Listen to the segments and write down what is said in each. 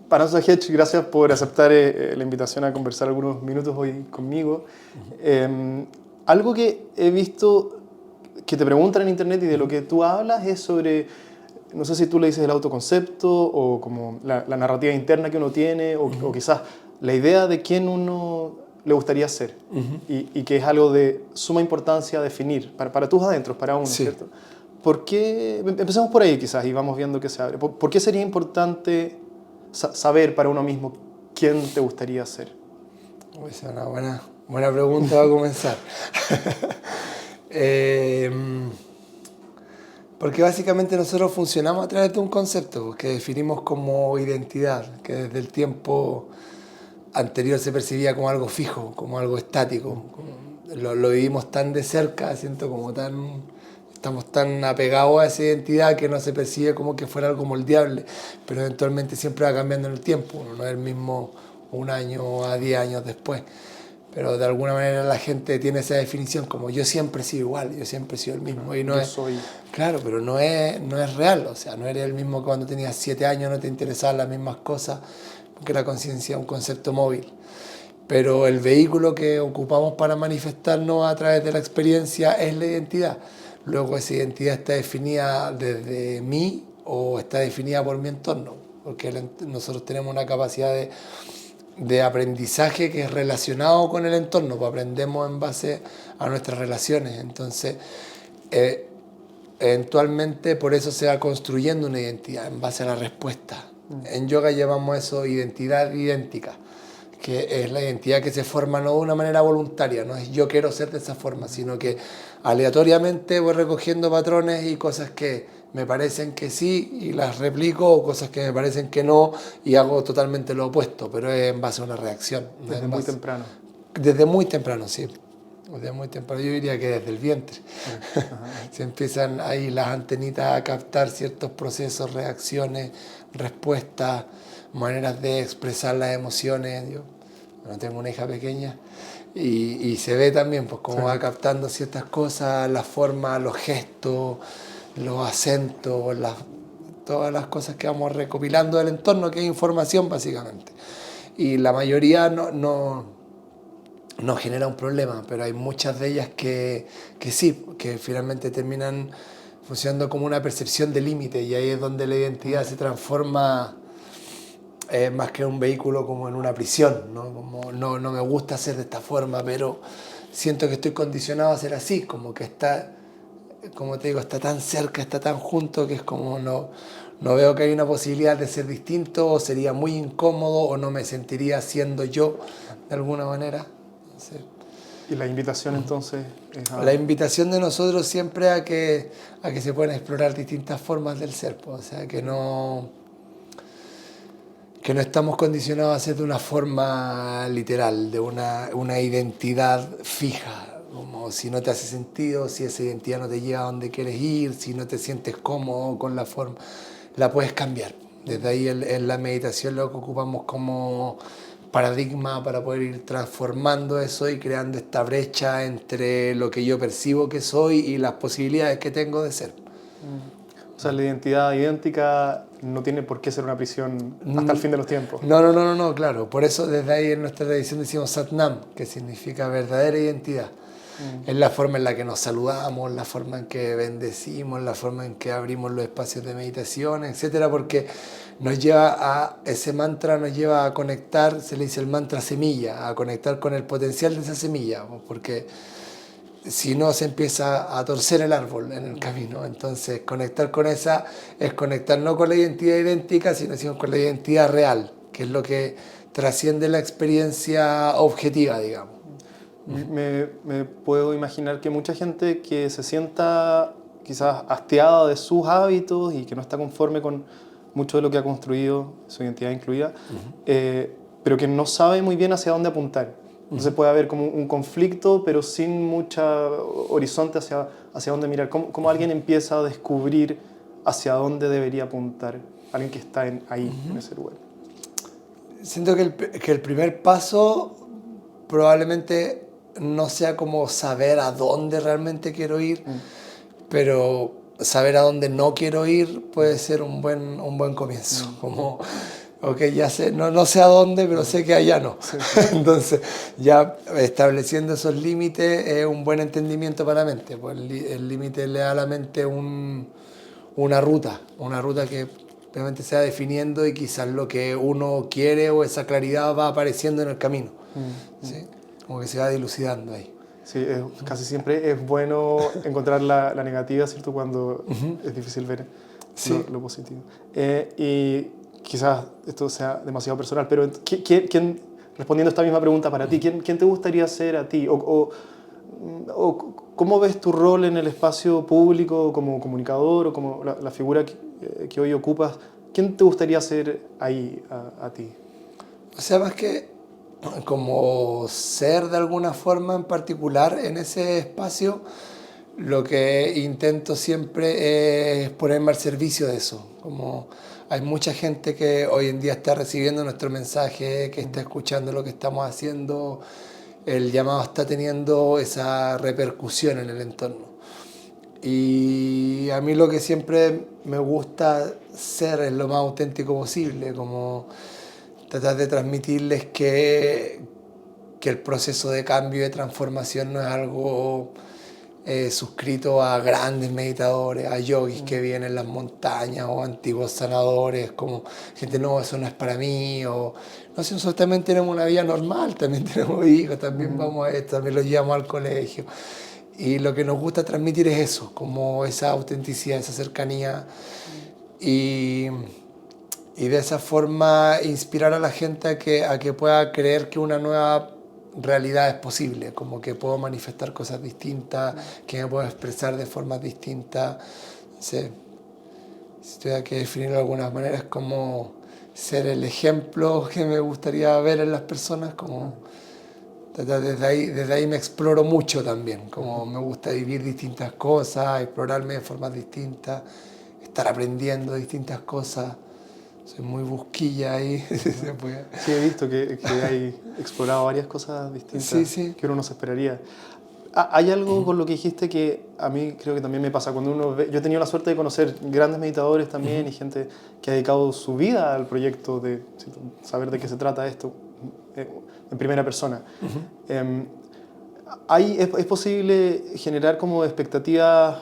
Panazzo Hedge, gracias por aceptar la invitación a conversar algunos minutos hoy conmigo. Algo que he visto que te preguntan en internet y de lo que tú hablas es sobre, no sé si tú le dices el autoconcepto o como la narrativa interna que uno tiene o quizás la idea de quién uno le gustaría ser y que es algo de suma importancia definir para tus adentros, para uno, Sí. ¿cierto? ¿Por qué? Empecemos por ahí quizás y vamos viendo qué se abre. ¿Por qué sería importante saber para uno mismo quién te gustaría ser? Esa es una buena pregunta para comenzar. Porque básicamente nosotros funcionamos a través de un concepto que definimos como identidad, que desde el tiempo anterior se percibía como algo fijo, como algo estático. Lo vivimos tan de cerca, siento como estamos tan apegados a esa identidad que no se percibe como que fuera algo moldeable, pero eventualmente siempre va cambiando en el tiempo, no es el mismo un año a 10 años después. Pero de alguna manera la gente tiene esa definición como yo siempre he sido igual, yo siempre he sido el mismo. Y no Yo es, soy... claro, pero no es real, o sea, no eres el mismo que cuando tenías 7 años, no te interesaban las mismas cosas, porque la conciencia es un concepto móvil. Pero el vehículo que ocupamos para manifestarnos a través de la experiencia es la identidad. Luego esa identidad está definida desde mí o está definida por mi entorno, porque nosotros tenemos una capacidad de aprendizaje que es relacionado con el entorno, pues aprendemos en base a nuestras relaciones. Entonces, eventualmente por eso se va construyendo una identidad en base a la respuesta. En yoga llamamos eso identidad idéntica, que es la identidad que se forma no de una manera voluntaria, no es yo quiero ser de esa forma, sino que aleatoriamente voy recogiendo patrones y cosas que me parecen que sí y las replico, o cosas que me parecen que no y hago totalmente lo opuesto, pero es en base a una reacción. Desde muy temprano. Desde muy temprano, sí. Desde muy temprano, yo diría que desde el vientre. Se empiezan ahí las antenitas a captar ciertos procesos, reacciones, respuestas, maneras de expresar las emociones. Yo no tengo una hija pequeña y se ve también pues cómo va captando ciertas cosas, las formas, los gestos, los acentos, todas las cosas que vamos recopilando del entorno, que es información básicamente. Y la mayoría no genera un problema, pero hay muchas de ellas que sí, que finalmente terminan funcionando como una percepción de límite, y ahí es donde la identidad se transforma más que un vehículo como en una prisión, ¿no? Como no me gusta ser de esta forma, pero siento que estoy condicionado a ser así, como que está, como te digo, está tan cerca, está tan junto, que es como no veo que hay una posibilidad de ser distinto, o sería muy incómodo, o no me sentiría siendo yo de alguna manera. Sí. Y la invitación entonces es La invitación de nosotros siempre a que se puedan explorar distintas formas del ser, pues, o sea, que no estamos condicionados a ser de una forma literal, de una identidad fija, como si no te hace sentido, si esa identidad no te lleva a donde quieres ir, si no te sientes cómodo con la forma, la puedes cambiar. Desde ahí en la meditación lo que ocupamos como paradigma para poder ir transformando eso y creando esta brecha entre lo que yo percibo que soy y las posibilidades que tengo de ser. O sea, la identidad idéntica no tiene por qué ser una prisión hasta el fin de los tiempos. No, claro. Por eso desde ahí en nuestra tradición decimos Satnam, que significa verdadera identidad. Es la forma en la que nos saludamos, la forma en que bendecimos, la forma en que abrimos los espacios de meditación, etcétera, porque ese mantra nos lleva a conectar, se le dice el mantra semilla, a conectar con el potencial de esa semilla, porque si no se empieza a torcer el árbol en el camino. Entonces conectar con esa es conectar no con la identidad idéntica, sino con la identidad real, que es lo que trasciende la experiencia objetiva, digamos. Me puedo imaginar que mucha gente que se sienta quizás hastiada de sus hábitos y que no está conforme con mucho de lo que ha construido, su identidad incluida, pero que no sabe muy bien hacia dónde apuntar. Entonces puede haber como un conflicto, pero sin mucho horizonte hacia dónde mirar. ¿Cómo alguien empieza a descubrir hacia dónde debería apuntar? Alguien que está ahí, en ese lugar. Siento que el primer paso probablemente no sea como saber a dónde realmente quiero ir, pero saber a dónde no quiero ir puede ser un buen comienzo. Como Ok, ya sé, no sé a dónde, pero sé que allá no. Sí. Entonces, ya estableciendo esos límites es un buen entendimiento para la mente. Pues el límite le da a la mente una ruta que realmente se va definiendo y quizás lo que uno quiere o esa claridad va apareciendo en el camino. ¿Sí? Como que se va dilucidando ahí. Sí, casi siempre es bueno encontrar la negativa, ¿cierto? Cuando es difícil ver Sí. lo positivo. Y quizás esto sea demasiado personal, pero respondiendo a esta misma pregunta para ti, ¿quién te gustaría ser a ti? O ¿cómo ves tu rol en el espacio público como comunicador o como la figura que hoy ocupas? ¿Quién te gustaría ser ahí a ti? O sea, más que como ser de alguna forma en particular en ese espacio, lo que intento siempre es ponerme al servicio de eso. Como hay mucha gente que hoy en día está recibiendo nuestro mensaje, que está escuchando lo que estamos haciendo, el llamado está teniendo esa repercusión en el entorno. Y a mí lo que siempre me gusta ser es lo más auténtico posible, como tratar de transmitirles que el proceso de cambio y de transformación no es algo suscrito a grandes meditadores, a yogis que viven en las montañas o antiguos sanadores, como gente, no, eso no es para mí, o no sé, nosotros también tenemos una vida normal, también tenemos hijos, también vamos a esto, también los llevamos al colegio. Y lo que nos gusta transmitir es eso, como esa autenticidad, esa cercanía y de esa forma inspirar a la gente a que pueda creer que una nueva realidad es posible, como que puedo manifestar cosas distintas, que me puedo expresar de formas distintas. Sí. Si tuviera que definirlo de alguna manera es como ser el ejemplo que me gustaría ver en las personas, como desde ahí me exploro mucho también, como me gusta vivir distintas cosas, explorarme de formas distintas, estar aprendiendo distintas cosas. Soy muy busquilla ahí. Sí, he visto que hay explorado varias cosas distintas Sí. que uno no se esperaría. Hay algo con lo que dijiste que a mí creo que también me pasa cuando uno ve... Yo he tenido la suerte de conocer grandes meditadores también y gente que ha dedicado su vida al proyecto de saber de qué se trata esto en primera persona. ¿Es posible generar como expectativas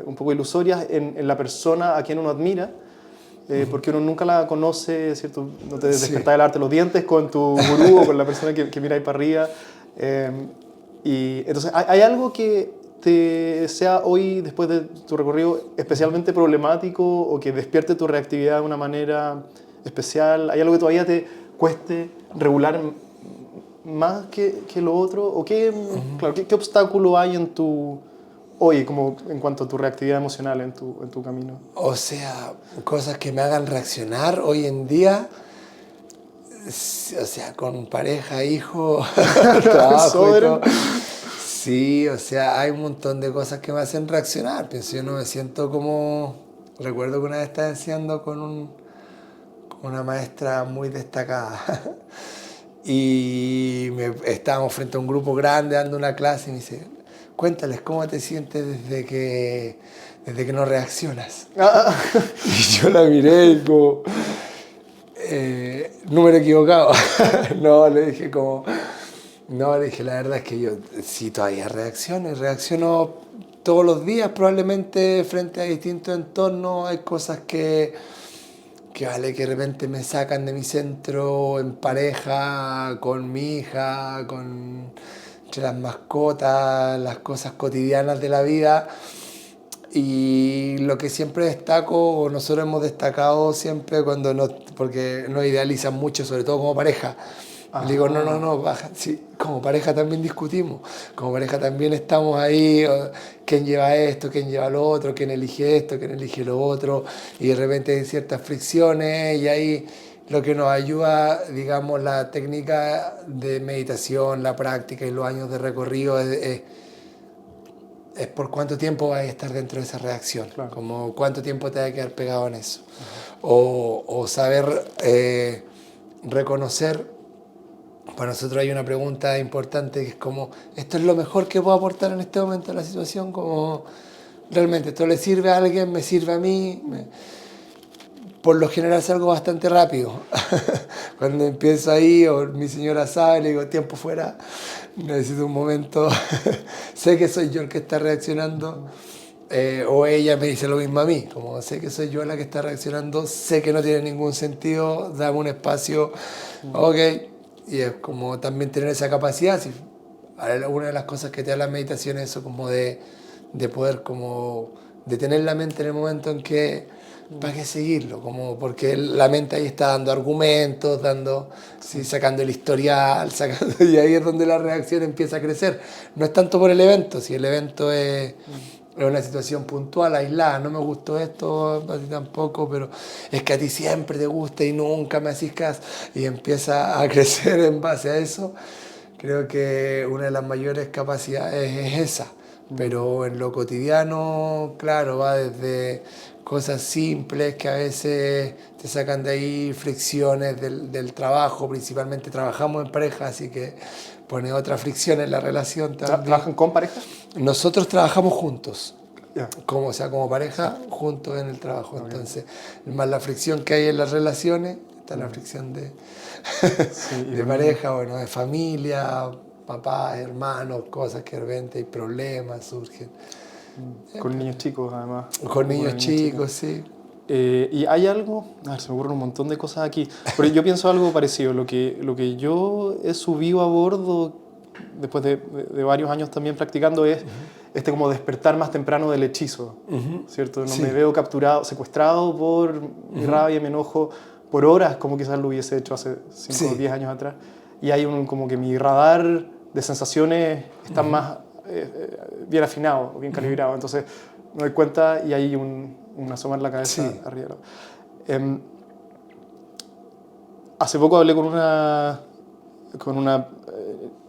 un poco ilusorias en la persona a quien uno admira? Porque uno nunca la conoce, ¿cierto? No te despertás del arte los dientes con tu gurú o con la persona que mira ahí para arriba. Y entonces, ¿hay algo que te sea hoy, después de tu recorrido, especialmente problemático o que despierte tu reactividad de una manera especial? ¿Hay algo que todavía te cueste regular más que lo otro? ¿O claro, qué obstáculo hay en tu... hoy, como en cuanto a tu reactividad emocional en tu camino? O sea, cosas que me hagan reaccionar hoy en día, o sea, con pareja, hijo, trabajo y todo. Sí, o sea, hay un montón de cosas que me hacen reaccionar. Pienso, yo no me siento como... Recuerdo que una vez estaba enseñando con una maestra muy destacada y estábamos frente a un grupo grande dando una clase y me dice, cuéntales cómo te sientes desde que no reaccionas. Y yo la miré y como, número equivocado. No, le dije como, no, le dije, la verdad es que yo sí todavía reacciono todos los días probablemente frente a distintos entornos, hay cosas que vale, que de repente me sacan de mi centro en pareja, con mi hija, entre las mascotas, las cosas cotidianas de la vida. Y lo que siempre destaco, o nosotros hemos destacado siempre porque nos idealizan mucho, sobre todo como pareja. Le digo, no, baja. Sí, como pareja también discutimos, como pareja también estamos ahí, quién lleva esto, quién lleva lo otro, quién elige esto, quién elige lo otro, y de repente hay ciertas fricciones, y ahí lo que nos ayuda, digamos, la técnica de meditación, la práctica y los años de recorrido es por cuánto tiempo vas a estar dentro de esa reacción, Claro. como cuánto tiempo te vas a quedar pegado en eso, o saber reconocer. Para nosotros hay una pregunta importante que es como, ¿esto es lo mejor que puedo aportar en este momento a la situación? Como, realmente, ¿esto le sirve a alguien? ¿Me sirve a mí? por lo general salgo bastante rápido. Cuando empiezo ahí, o mi señora sabe, le digo, tiempo fuera, necesito un momento. Sé que soy yo el que está reaccionando, o ella me dice lo mismo a mí, como sé que soy yo la que está reaccionando, sé que no tiene ningún sentido, dame un espacio, ok. Y es como también tener esa capacidad. Si, una de las cosas que te da la meditación es eso, como de poder como detener la mente en el momento en que ¿para qué seguirlo? Como porque la mente ahí está dando argumentos, sí, sacando el historial, y ahí es donde la reacción empieza a crecer. No es tanto por el evento, si el evento es una situación puntual, aislada, no me gustó esto, a ti tampoco, pero es que a ti siempre te gusta y nunca me haces caso, y empieza a crecer en base a eso. Creo que una de las mayores capacidades es esa. Pero en lo cotidiano, claro, va desde cosas simples que a veces te sacan de ahí fricciones del trabajo, principalmente trabajamos en pareja, así que pone otra fricción en la relación también. ¿Trabajan con pareja? Nosotros trabajamos juntos, Yeah. como, o sea, como pareja, juntos en el trabajo. Okay. Entonces, más la fricción que hay en las relaciones, está la fricción de, sí, de pareja, bueno, de familia, papás, hermanos, cosas que de repente hay problemas, surgen. Con niños chicos, además. Con niños chicos, sí. Y hay algo, a ver, se me ocurren un montón de cosas aquí, pero yo pienso algo parecido. Lo que yo he subido a bordo, después de varios años también practicando, es este como despertar más temprano del hechizo, ¿cierto? No me veo capturado, secuestrado por mi rabia, mi enojo, por horas, como quizás lo hubiese hecho hace 5 o 10 años atrás. Y hay como que mi radar de sensaciones está más bien afinado, bien calibrado. Entonces me doy cuenta y hay un asomar la cabeza arriba. Hace poco hablé con una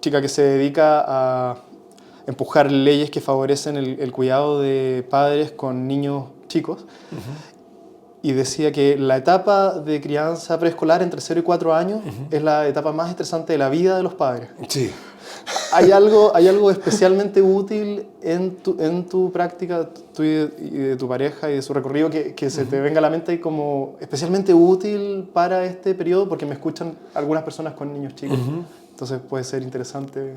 chica que se dedica a empujar leyes que favorecen el cuidado de padres con niños chicos. Y decía que la etapa de crianza preescolar entre 0 y 4 años es la etapa más estresante de la vida de los padres. Sí. ¿Hay algo especialmente útil en tu práctica y de tu pareja y de su recorrido que se te venga a la mente como especialmente útil para este periodo? Porque me escuchan algunas personas con niños chicos. Entonces puede ser interesante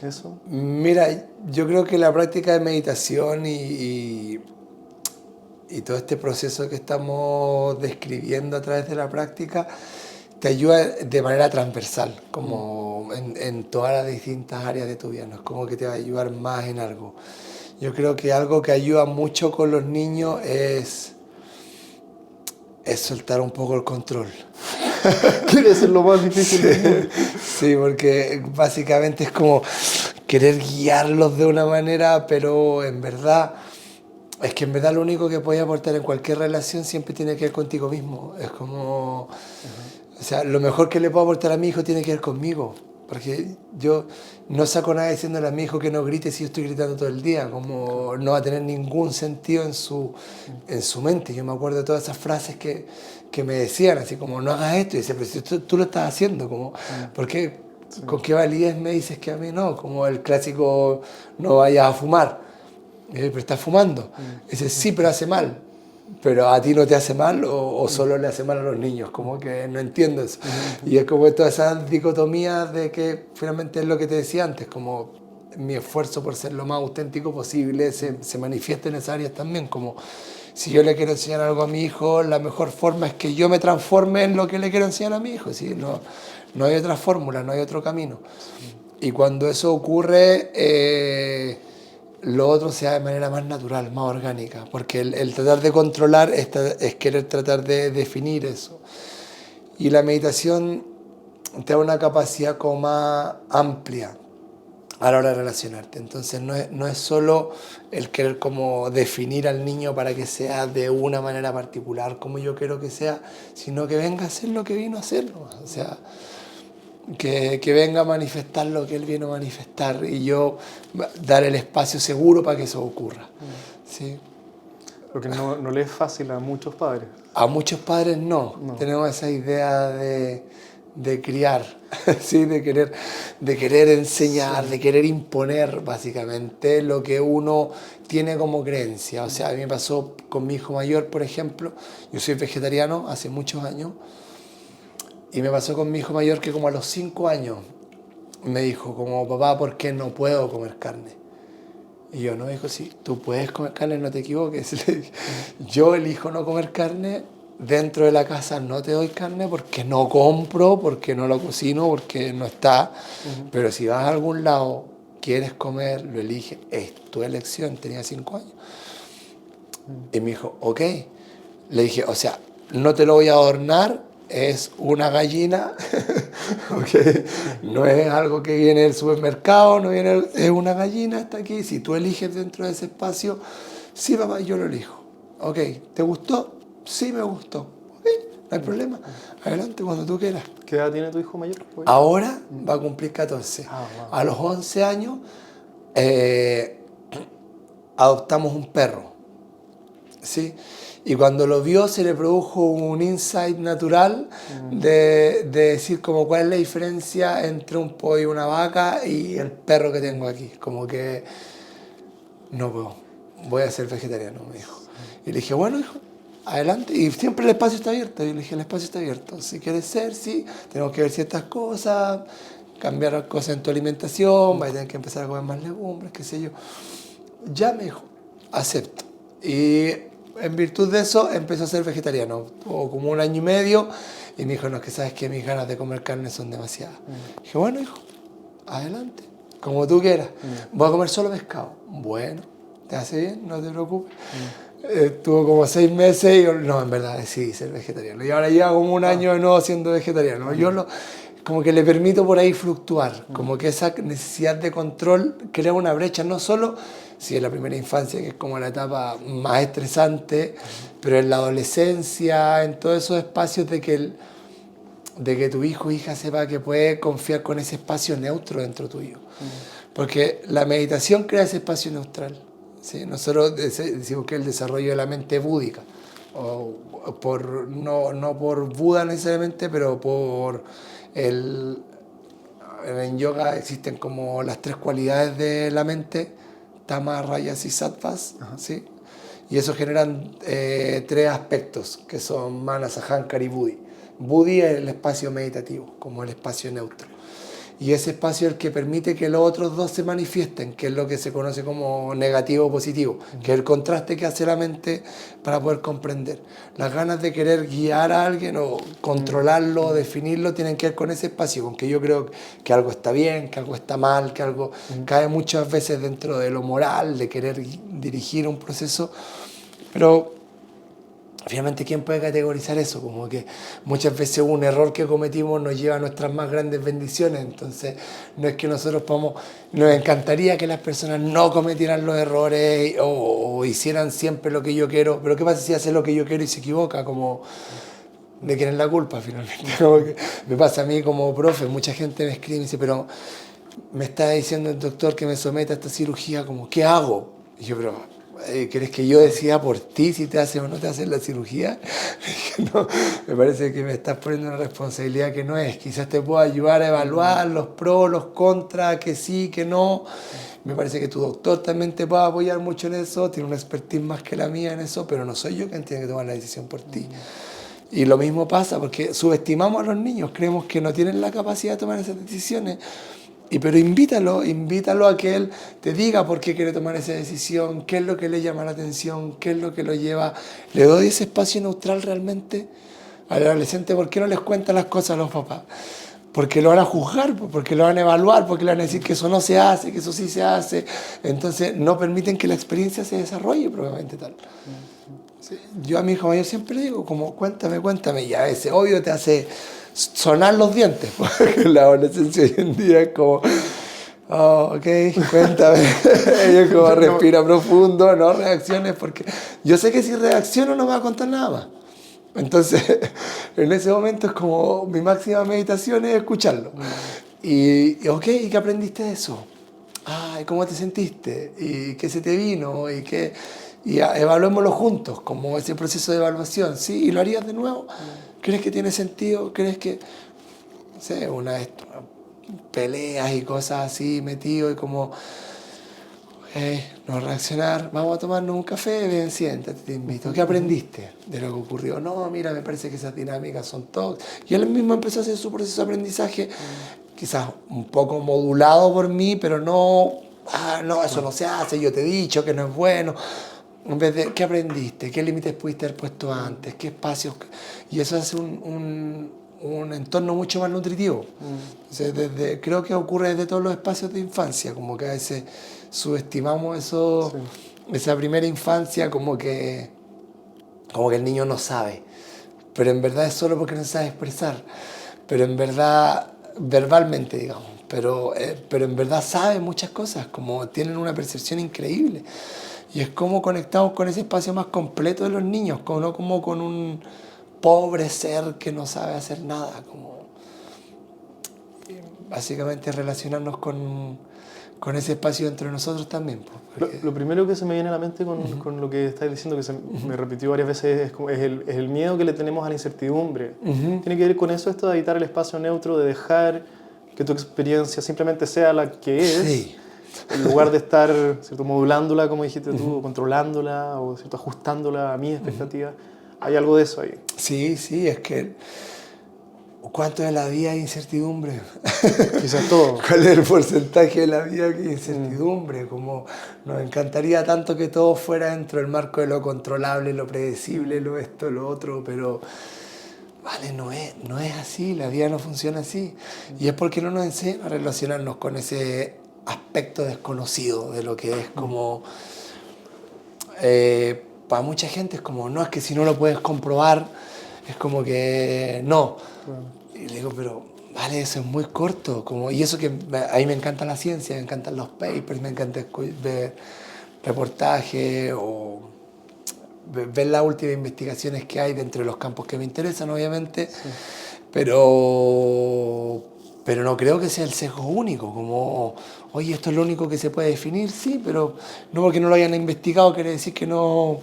eso. Mira, yo creo que la práctica de meditación y todo este proceso que estamos describiendo a través de la práctica te ayuda de manera transversal, como en todas las distintas áreas de tu vida. No es como que te va a ayudar más en algo. Yo creo que algo que ayuda mucho con los niños es soltar un poco el control. Quiere ser lo más difícil. Sí, porque básicamente es como querer guiarlos de una manera, pero en verdad... Es que en verdad lo único que puedes aportar en cualquier relación siempre tiene que ver contigo mismo. Es como... O sea, lo mejor que le puedo aportar a mi hijo tiene que ver conmigo. Porque yo no saco nada diciéndole a mi hijo que no grite si yo estoy gritando todo el día. Como no va a tener ningún sentido en su mente. Yo me acuerdo de todas esas frases que me decían, así como, no hagas esto. Y dice, pero si tú lo estás haciendo, como, ¿por qué? ¿Con qué validez me dices que a mí no? Como el clásico, no vayas a fumar. Pero estás fumando. Dice, sí, pero hace mal. Pero a ti no te hace mal o solo le hace mal a los niños. Como que no entiendo eso. Y es como toda esa dicotomía de que finalmente es lo que te decía antes, como mi esfuerzo por ser lo más auténtico posible se manifiesta en esas áreas también. Como si yo le quiero enseñar algo a mi hijo, la mejor forma es que yo me transforme en lo que le quiero enseñar a mi hijo. ¿Sí? No hay otra fórmula, no hay otro camino. Y cuando eso ocurre... lo otro sea de manera más natural, más orgánica, porque el tratar de controlar es querer tratar de definir eso. Y la meditación te da una capacidad como más amplia a la hora de relacionarte. Entonces no es solo el querer como definir al niño para que sea de una manera particular como yo quiero que sea, sino que venga a hacer lo que vino a hacer, ¿no? O sea, que venga a manifestar lo que él vino a manifestar y yo dar el espacio seguro para que eso ocurra. ¿Sí? Lo que no le es fácil a muchos padres. A muchos padres no. Tenemos esa idea de de criar, ¿sí? de querer enseñar, de querer imponer básicamente lo que uno tiene como creencia. O sea, a mí me pasó con mi hijo mayor, por ejemplo, yo soy vegetariano hace muchos años, y me pasó con mi hijo mayor que como a los 5 años me dijo como, papá, ¿por qué no puedo comer carne? Y yo, no, hijo, sí, tú puedes comer carne, no te equivoques. Le dije, yo elijo no comer carne, dentro de la casa no te doy carne porque no compro, porque no lo cocino, porque no está. Pero si vas a algún lado, quieres comer, lo eliges, es tu elección. Tenía 5 años. Y me dijo, ok. Le dije, o sea, no te lo voy a adornar, es una gallina, okay. No es algo que viene del supermercado, no viene, es una gallina, está aquí. Si tú eliges dentro de ese espacio, sí, papá, yo lo elijo. Ok, ¿te gustó? Sí, me gustó. Ok, no hay problema. Adelante, cuando tú quieras. ¿Qué edad tiene tu hijo mayor? Ahora va a cumplir 14. Wow. A los 11 años adoptamos un perro. ¿Sí? Y cuando lo vio se le produjo un insight natural de decir como cuál es la diferencia entre un pollo y una vaca y el perro que tengo aquí. Como que no puedo, voy a ser vegetariano, me dijo. Y le dije, bueno, hijo, adelante. Y siempre el espacio está abierto. Y le dije, el espacio está abierto. Si quieres ser, sí, tenemos que ver ciertas cosas, cambiar cosas en tu alimentación, vas a tener que empezar a comer más legumbres, qué sé yo. Ya me dijo, acepto. Y en virtud de eso empezó a ser vegetariano. Tuvo como 1 año y medio y me dijo, no, es que sabes que mis ganas de comer carne son demasiadas. Dije, bueno, hijo, adelante, como tú quieras. Voy a comer solo pescado. Bueno, ¿te hace bien? No te preocupes. Tuvo como 6 meses y yo, no, en verdad decidí ser vegetariano. Y ahora lleva como 1 año de nuevo siendo vegetariano. Yo como que le permito por ahí fluctuar, como que esa necesidad de control crea una brecha, no solo si en la primera infancia, que es como la etapa más estresante, pero en la adolescencia, en todos esos espacios de que tu hijo o hija sepa que puede confiar con ese espacio neutro dentro tuyo. Porque la meditación crea ese espacio neutral. ¿Sí? Nosotros decimos que es el desarrollo de la mente búdica, no por Buda necesariamente, pero en yoga existen como las 3 cualidades de la mente, tamas, rayas y sattvas, ¿sí? Y eso generan 3 aspectos, que son manas, ahankara y buddhi. Buddhi es el espacio meditativo, como el espacio neutro. Y ese espacio es el que permite que los otros 2 se manifiesten, que es lo que se conoce como negativo o positivo, que es el contraste que hace la mente para poder comprender. Las ganas de querer guiar a alguien o controlarlo o definirlo tienen que ver con ese espacio, con que yo creo que algo está bien, que algo está mal, que algo cae muchas veces dentro de lo moral, de querer dirigir un proceso, pero finalmente, ¿quién puede categorizar eso? Como que muchas veces un error que cometimos nos lleva a nuestras más grandes bendiciones. Entonces, no es que nosotros nos encantaría que las personas no cometieran los errores o hicieran siempre lo que yo quiero. Pero ¿qué pasa si hace lo que yo quiero y se equivoca? Como, ¿de quién es la culpa finalmente? Como que me pasa a mí como profe, mucha gente me escribe y me dice, pero me está diciendo el doctor que me someta a esta cirugía, como, ¿qué hago? Y yo, pero ¿querés que yo decida por ti si te hacen o no te hacen la cirugía? No, me parece que me estás poniendo una responsabilidad que no es. Quizás te puedo ayudar a evaluar los pros, los contras, que sí, que no. Me parece que tu doctor también te puede apoyar mucho en eso, tiene una expertise más que la mía en eso, pero no soy yo quien tiene que tomar la decisión por ti. Y lo mismo pasa porque subestimamos a los niños, creemos que no tienen la capacidad de tomar esas decisiones. Pero invítalo a que él te diga por qué quiere tomar esa decisión, qué es lo que le llama la atención, qué es lo que lo lleva. ¿Le doy ese espacio neutral realmente al adolescente? ¿Por qué no les cuentan las cosas a los papás? Porque lo van a juzgar, porque lo van a evaluar, porque le van a decir que eso no se hace, que eso sí se hace. Entonces no permiten que la experiencia se desarrolle probablemente tal. Sí. Yo a mi hijo mayor siempre le digo, como cuéntame, y a veces obvio te hace sonar los dientes, porque la adolescencia hoy en día es como, oh, ok, cuéntame. Ella como respira profundo, no reacciones, porque yo sé que si reacciono no me va a contar nada más. Entonces, en ese momento es como mi máxima meditación es escucharlo. Y ok, ¿y qué aprendiste de eso? Ay, ¿cómo te sentiste? ¿Y qué se te vino? Y evaluémoslo juntos, como ese proceso de evaluación, ¿sí? ¿Y lo harías de nuevo? ¿Crees que tiene sentido? ¿Crees que...? sé, peleas y cosas así metido y como no reaccionar, vamos a tomarnos un café, ven, siéntate, te invito. ¿Qué aprendiste de lo que ocurrió? No, mira, me parece que esas dinámicas son tóxicas. Y él mismo empezó a hacer su proceso de aprendizaje, quizás un poco modulado por mí, pero no, no, eso no se hace, yo te he dicho que no es bueno. En vez de, ¿qué aprendiste? ¿Qué límites pudiste haber puesto antes? ¿Qué espacios? Y eso hace un entorno mucho más nutritivo. Entonces, creo que ocurre desde todos los espacios de infancia, como que a veces subestimamos eso, esa primera infancia, como que el niño no sabe, pero en verdad es solo porque no sabe expresar, pero en verdad, verbalmente digamos, pero en verdad sabe muchas cosas, como tienen una percepción increíble. Y es como conectamos con ese espacio más completo de los niños, no como con un pobre ser que no sabe hacer nada, como básicamente relacionarnos con ese espacio entre nosotros también. Lo primero que se me viene a la mente con lo que estás diciendo, que me repitió varias veces, es el miedo que le tenemos a la incertidumbre. Tiene que ver con eso, esto de habitar el espacio neutro, de dejar que tu experiencia simplemente sea la que es. Sí. En lugar de estar, ¿cierto?, modulándola, como dijiste tú, o controlándola, o, ¿cierto?, ajustándola a mis expectativas. Hay algo de eso ahí. Sí, es que ¿cuánto de la vida es incertidumbre? Quizás todo. ¿Cuál es el porcentaje de la vida que es incertidumbre? Como nos encantaría tanto que todo fuera dentro del marco de lo controlable, lo predecible, lo esto, lo otro, pero vale, no es así, la vida no funciona así. Y es porque no nos enseñan a relacionarnos con ese aspecto desconocido de lo que es como... para mucha gente es como, no, es que si no lo puedes comprobar, es como que no. Y le digo, pero vale, eso es muy corto. Y eso que a mí me encanta la ciencia, me encantan los papers, me encanta ver reportajes o ver las últimas investigaciones que hay dentro de los campos que me interesan, obviamente. Sí. Pero no creo que sea el sesgo único, como, oye, esto es lo único que se puede definir, sí, pero no porque no lo hayan investigado quiere decir que no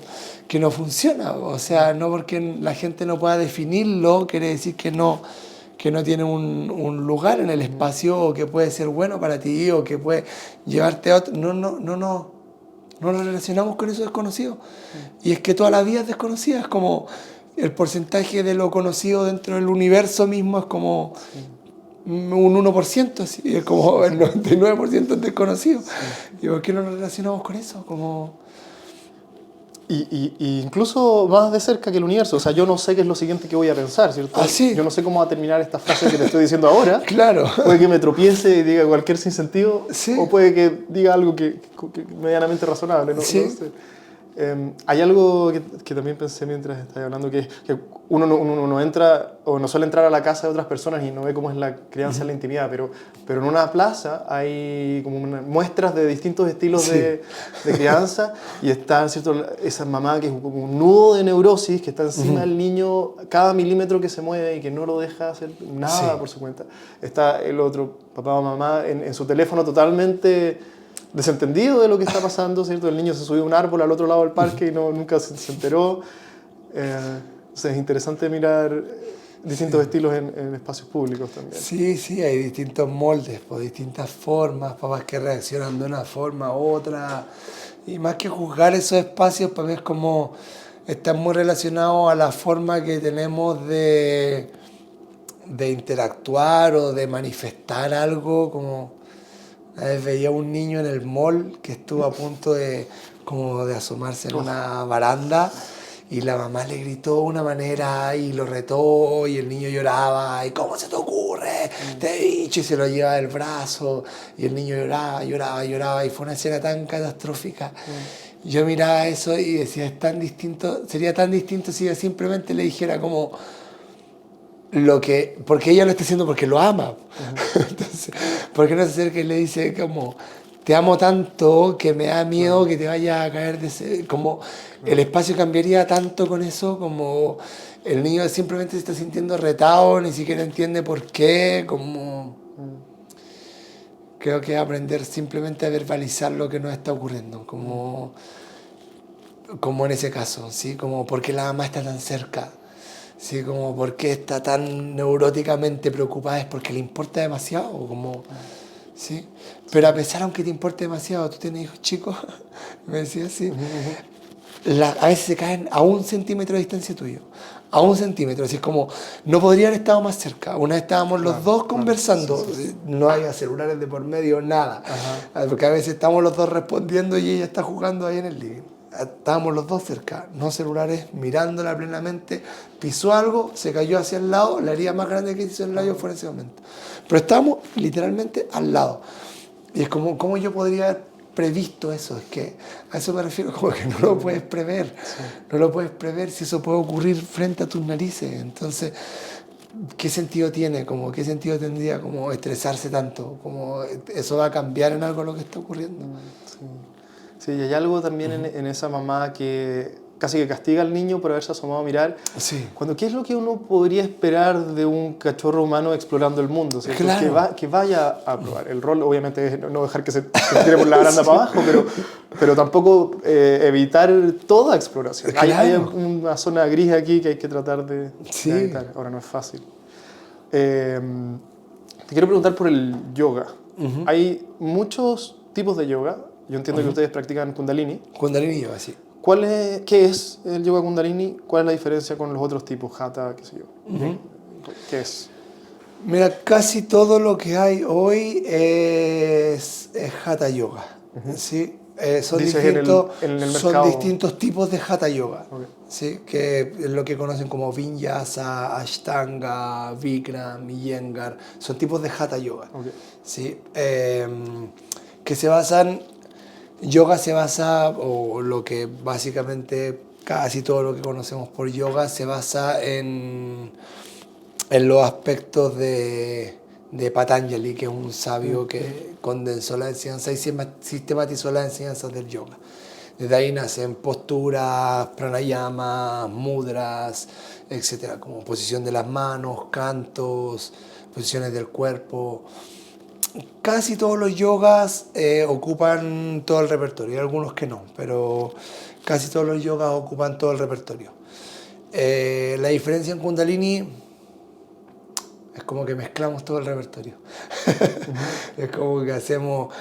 funciona. O sea, no porque la gente no pueda definirlo quiere decir que no tiene un lugar en el espacio, o que puede ser bueno para ti, o que puede llevarte a otro. No lo relacionamos con eso desconocido. Y es que toda la vida es desconocida, es como el porcentaje de lo conocido dentro del universo mismo es como un 1%, así, es como el 99% es desconocido. ¿Y por qué no nos relacionamos con eso? Y incluso más de cerca que el universo. O sea, yo no sé qué es lo siguiente que voy a pensar, ¿cierto? ¿Sí? Yo no sé cómo va a terminar esta frase que te estoy diciendo ahora. Claro. Puede que me tropiece y diga cualquier sinsentido, ¿Sí? O puede que diga algo que medianamente razonable, ¿no? ¿Sí? No sé. Hay algo que también pensé mientras estaba hablando, que uno no entra, o no suele entrar a la casa de otras personas y no ve cómo es la crianza en la intimidad, pero en una plaza hay como muestras de distintos estilos de crianza, y está, ¿cierto?, esa mamá que es como un nudo de neurosis, que está encima del niño cada milímetro que se mueve y que no lo deja hacer nada por su cuenta. Está el otro papá o mamá en su teléfono totalmente desentendido de lo que está pasando, ¿cierto? El niño se subió a un árbol al otro lado del parque y nunca se enteró. Entonces es interesante mirar distintos estilos en espacios públicos también. Sí, hay distintos moldes, distintas formas, papás que reaccionan de una forma u otra. Y más que juzgar esos espacios, para mí es como están muy relacionados a la forma que tenemos de interactuar o de manifestar algo, como... A veces veía un niño en el mall que estuvo a punto de asomarse en una baranda, y la mamá le gritó de una manera y lo retó, y el niño lloraba, y ¿cómo se te ocurre? Te he dicho, y se lo llevaba del brazo, y el niño lloraba, y fue una escena tan catastrófica. Yo miraba eso y decía, sería tan distinto si yo simplemente le dijera como... porque ella lo está haciendo porque lo ama. Entonces, ¿por qué no se acerca y le dice como, te amo tanto que me da miedo que te vaya a caer como el espacio cambiaría tanto con eso, como el niño simplemente se está sintiendo retado, ni siquiera entiende por qué, como... Creo que aprender simplemente a verbalizar lo que nos está ocurriendo, como en ese caso, ¿sí? Como, ¿por qué la mamá está tan cerca? Sí, como por qué está tan neuróticamente preocupada, es porque le importa demasiado, como, sí. Pero a pesar, aunque te importe demasiado, tú tienes hijos chicos, me decía así, a veces se caen a 1 centímetro de distancia tuyo, a 1 centímetro, así es como, no podrían haber estado más cerca. Una vez estábamos los dos conversando, Sí. no había celulares de por medio, nada, porque a veces estamos los dos respondiendo y ella está jugando ahí en el living. Estábamos los dos cerca, no celulares, mirándola plenamente, pisó algo, se cayó hacia el lado, la herida más grande que hizo el labio fue en ese momento. Pero estábamos literalmente al lado. Y es como, ¿cómo yo podría haber previsto eso? Es que a eso me refiero, como que no lo puedes prever. No lo puedes prever si eso puede ocurrir frente a tus narices. Entonces, ¿qué sentido tiene? Como, ¿qué sentido tendría como estresarse tanto? Como, ¿eso va a cambiar en algo lo que está ocurriendo? Sí. Sí, y hay algo también en esa mamá que casi que castiga al niño por haberse asomado a mirar. Sí. Cuando, ¿qué es lo que uno podría esperar de un cachorro humano explorando el mundo? ¿Cierto? Claro. Que vaya a probar. El rol, obviamente, es no dejar que se tire por la baranda para abajo, pero tampoco evitar toda exploración. Claro. Hay una zona gris aquí que hay que tratar de evitar. Ahora, no es fácil. Te quiero preguntar por el yoga. Hay muchos tipos de yoga. Yo entiendo que ustedes practican Kundalini. Kundalini yoga, sí. ¿Qué es el yoga Kundalini? ¿Cuál es la diferencia con los otros tipos? Hatha, qué sé yo. ¿Qué es? Mira, casi todo lo que hay hoy es Hatha Yoga. ¿Sí? Son distintos tipos de Hatha Yoga. ¿Sí? Que es lo que conocen como Vinyasa, Ashtanga, Bikram, Iyengar. Son tipos de Hatha Yoga. ¿Sí? Que se basan... Yoga se basa, o lo que básicamente casi todo lo que conocemos por yoga se basa en los aspectos de Patanjali, que es un sabio que condensó la enseñanza y sistematizó las enseñanzas del yoga. Desde ahí nacen posturas, pranayamas, mudras, etc., como posición de las manos, cantos, posiciones del cuerpo. Casi todos los yogas ocupan todo el repertorio, hay algunos que no, pero casi todos los yogas ocupan todo el repertorio. La diferencia en Kundalini es como que mezclamos todo el repertorio. Es como que hacemos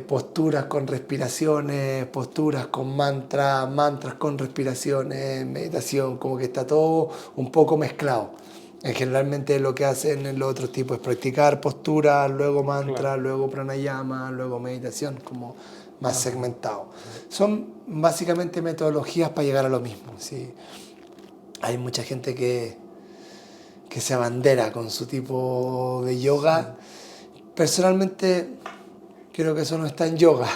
posturas con respiraciones, posturas con mantras, mantras con respiraciones, meditación, como que está todo un poco mezclado. Generalmente lo que hacen en los otros tipos es practicar posturas, luego mantra, luego pranayama, luego meditación, como más segmentado. Son básicamente metodologías para llegar a lo mismo. ¿Sí? Hay mucha gente que se abandera con su tipo de yoga. Personalmente creo que eso no está en yoga.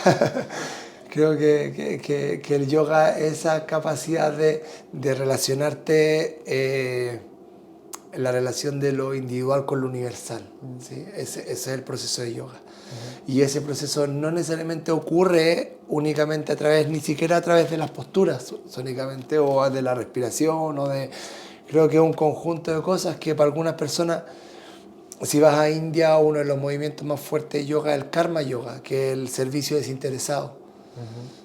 Creo que el yoga es esa capacidad de relacionarte... la relación de lo individual con lo universal. ¿Sí? Ese es el proceso de yoga. Y ese proceso no necesariamente ocurre únicamente ni siquiera a través de las posturas, únicamente, o de la respiración, creo que es un conjunto de cosas que para algunas personas, si vas a India, uno de los movimientos más fuertes de yoga es el karma yoga, que es el servicio desinteresado.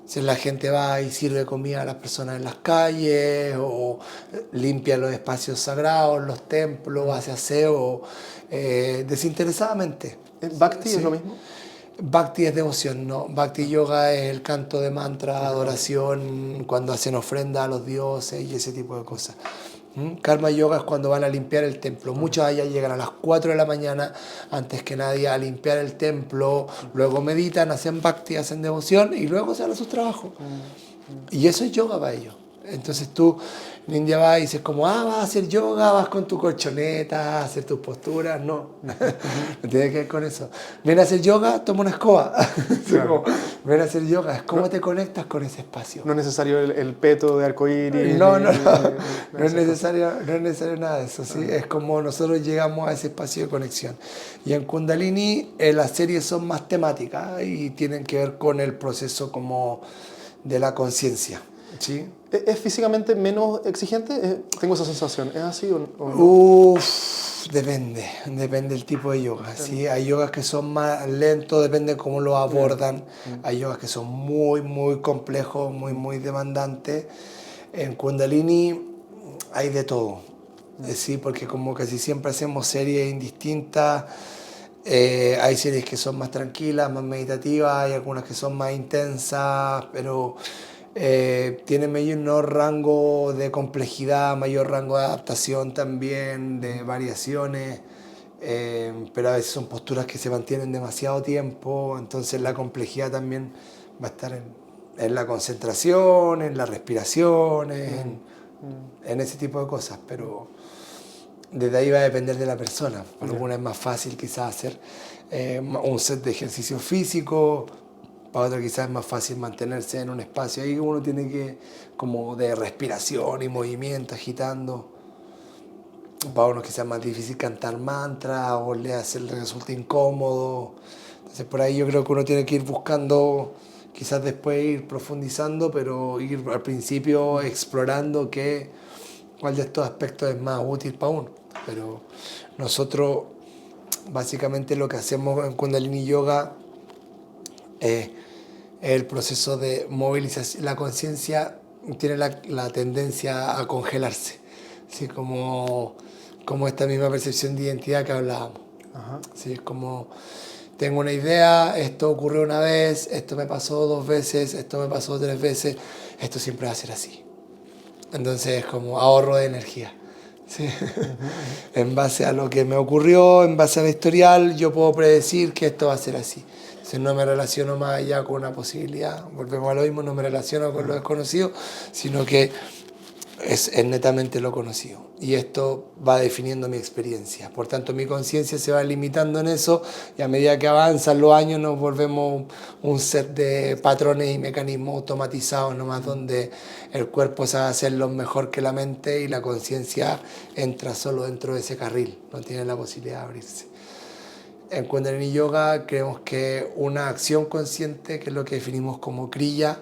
Si la gente va y sirve comida a las personas en las calles, o limpia los espacios sagrados, los templos, hace aseo, desinteresadamente. ¿Bhakti ¿Sí? es lo mismo? Bhakti es devoción, ¿no? Bhakti yoga es el canto de mantra, adoración, cuando hacen ofrenda a los dioses y ese tipo de cosas. Karma yoga es cuando van a limpiar el templo. Muchos allá llegan a las 4 de la mañana, antes que nadie, a limpiar el templo, luego meditan, hacen bhakti, hacen devoción y luego se van a sus trabajos. Y eso es yoga para ellos. Entonces tú en India vas y dices como, vas a hacer yoga, vas con tu colchoneta, a hacer tus posturas. No, no tiene que ver con eso. Ven a hacer yoga, toma una escoba. Claro. Ven a hacer yoga, es cómo te conectas con ese espacio. No es necesario el peto de arcoíris. No es necesario nada de eso. ¿Sí? Es como nosotros llegamos a ese espacio de conexión. Y en Kundalini las series son más temáticas y tienen que ver con el proceso como de la conciencia. ¿Sí? ¿Es físicamente menos exigente? Tengo esa sensación. ¿Es así o no? Depende del tipo de yoga. ¿Sí? Hay yogas que son más lentos, depende de cómo lo abordan. Hay yogas que son muy, muy complejos, muy, muy demandantes. En Kundalini hay de todo. Sí, porque como casi siempre hacemos series indistintas. Hay series que son más tranquilas, más meditativas, hay algunas que son más intensas, pero tienen mayor rango de complejidad, mayor rango de adaptación también, de variaciones, pero a veces son posturas que se mantienen demasiado tiempo, entonces la complejidad también va a estar en la concentración, en la respiración, en ese tipo de cosas, pero desde ahí va a depender de la persona. Para alguna es más fácil quizás hacer un set de ejercicio físico, para otra quizás es más fácil mantenerse en un espacio. Ahí uno tiene que, como de respiración y movimiento, agitando. Para uno quizás es más difícil cantar mantras o le resulta incómodo. Entonces por ahí yo creo que uno tiene que ir buscando, quizás después ir profundizando, pero ir al principio explorando cuál de estos aspectos es más útil para uno. Pero nosotros básicamente lo que hacemos en Kundalini Yoga es el proceso de movilización. La conciencia tiene la tendencia a congelarse, así como esta misma percepción de identidad que hablábamos. Ajá. ¿Sí? Es como tengo una idea, esto ocurrió una vez, esto me pasó 2 veces, esto me pasó 3 veces, esto siempre va a ser así. Entonces es como ahorro de energía. ¿Sí? En base a lo que me ocurrió, en base al historial, yo puedo predecir que esto va a ser así. Entonces no me relaciono más allá con una posibilidad, volvemos a lo mismo, no me relaciono con lo desconocido, sino que es netamente lo conocido. Y esto va definiendo mi experiencia. Por tanto, mi conciencia se va limitando en eso y a medida que avanzan los años nos volvemos un set de patrones y mecanismos automatizados nomás donde el cuerpo sabe hacerlo mejor que la mente y la conciencia entra solo dentro de ese carril, no tiene la posibilidad de abrirse. En Kundalini Yoga creemos que una acción consciente, que es lo que definimos como kriya,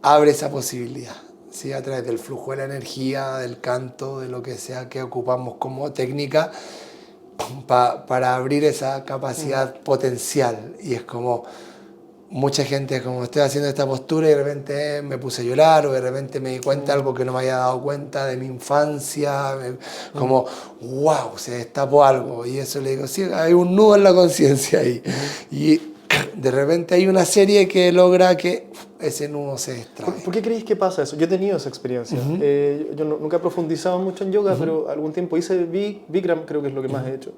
abre esa posibilidad. ¿Sí? A través del flujo de la energía, del canto, de lo que sea que ocupamos como técnica, para abrir esa capacidad potencial. Y es como mucha gente, como estoy haciendo esta postura y de repente me puse a llorar o de repente me di cuenta de algo que no me había dado cuenta de mi infancia, como wow, se destapó algo. Y eso le digo, sí, hay un nudo en la conciencia ahí. Y de repente hay una serie que logra que ese nudo se extrae. ¿Por qué creéis que pasa eso? Yo he tenido esa experiencia. Yo nunca he profundizado mucho en yoga, pero algún tiempo hice Bikram, creo que es lo que más he hecho.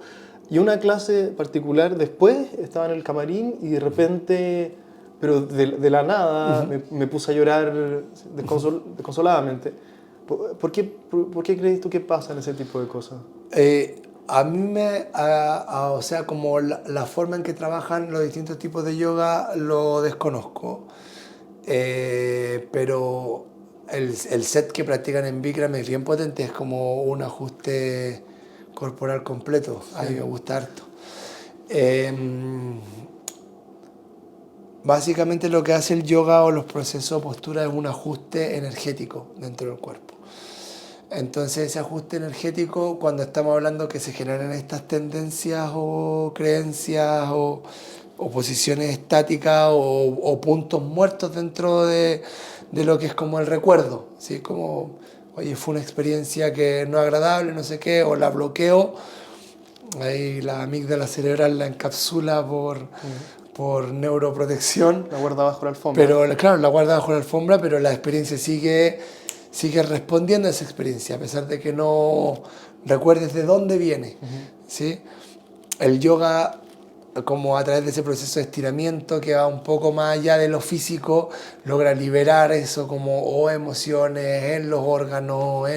Y una clase particular después estaba en el camarín y de repente, pero de la nada, me puse a llorar desconsoladamente. ¿Por qué crees tú que pasa en ese tipo de cosas? A mí o sea, como la forma en que trabajan los distintos tipos de yoga lo desconozco, pero el set que practican en Bikram es bien potente, es como un ajuste corporal completo, a mí me gusta harto. Básicamente lo que hace el yoga o los procesos de postura es un ajuste energético dentro del cuerpo. Entonces ese ajuste energético, cuando estamos hablando que se generan estas tendencias o creencias o posiciones estáticas o puntos muertos dentro de lo que es como el recuerdo, ¿sí? Como, oye, fue una experiencia que no es agradable, no sé qué, o la bloqueo, ahí la amígdala cerebral la encapsula por neuroprotección. La guarda bajo la alfombra. Pero claro, la guarda bajo la alfombra, pero la experiencia sigue respondiendo a esa experiencia, a pesar de que no recuerdes de dónde viene. ¿Sí? El yoga, como a través de ese proceso de estiramiento que va un poco más allá de lo físico, logra liberar eso como emociones en los órganos,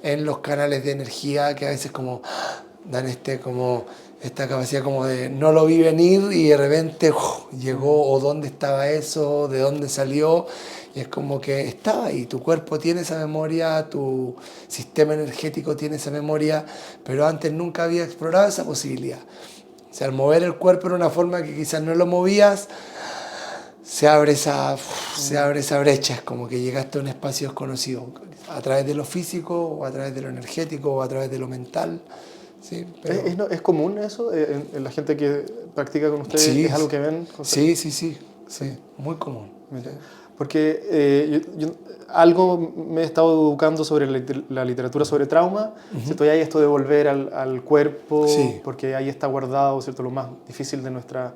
en los canales de energía que a veces como dan esta capacidad como de no lo vi venir y de repente llegó, o dónde estaba eso, de dónde salió, y es como que estaba ahí, tu cuerpo tiene esa memoria, tu sistema energético tiene esa memoria, pero antes nunca había explorado esa posibilidad. O sea, al mover el cuerpo en una forma que quizás no lo movías, se abre esa brecha, es como que llegaste a un espacio desconocido, a través de lo físico, o a través de lo energético, o a través de lo mental. Sí, pero... ¿Es común eso en la gente que practica con ustedes? Sí, ¿Es algo que ven? sí, muy común. Sí. Porque algo me he estado educando sobre la literatura sobre trauma, ¿cierto? Y hay esto de volver al cuerpo, Sí. porque ahí está guardado, ¿cierto? Lo más difícil de nuestra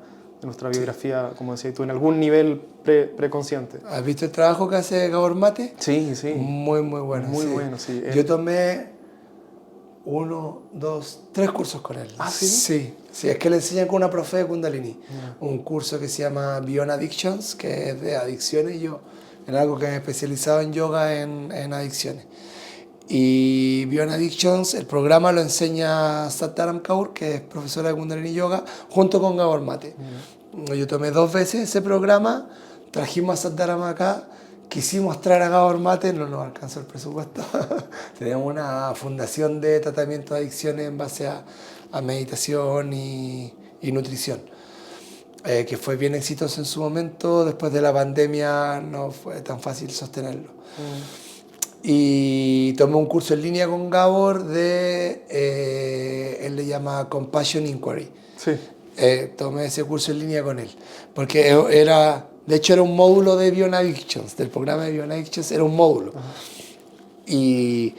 biografía, como decías tú, en algún nivel preconsciente. ¿Has visto el trabajo que hace Gabor Mate? Sí, sí. Muy, muy bueno. Muy sí. bueno, sí. Yo tomé 3 cursos con él. ¿Ah, sí? Sí, es que le enseñan con una profe de Kundalini. Un curso que se llama Beyond Addictions, que es de adicciones. Yo era algo que me especializaba en yoga en adicciones. Y Beyond Addictions, el programa lo enseña Satdaram Kaur, que es profesora de Kundalini Yoga, junto con Gabor Mate. Yo tomé 2 veces ese programa, trajimos a Satdaram acá, quisimos traer a Gabor Mate, no nos alcanzó el presupuesto. Tenemos una fundación de tratamiento de adicciones en base a meditación y nutrición, que fue bien exitoso en su momento. Después de la pandemia no fue tan fácil sostenerlo. Y tomé un curso en línea con Gabor él le llama Compassion Inquiry. Sí. Tomé ese curso en línea con él, porque de hecho era un módulo de Beyond Addictions, del programa de Beyond Addictions, era un módulo. Y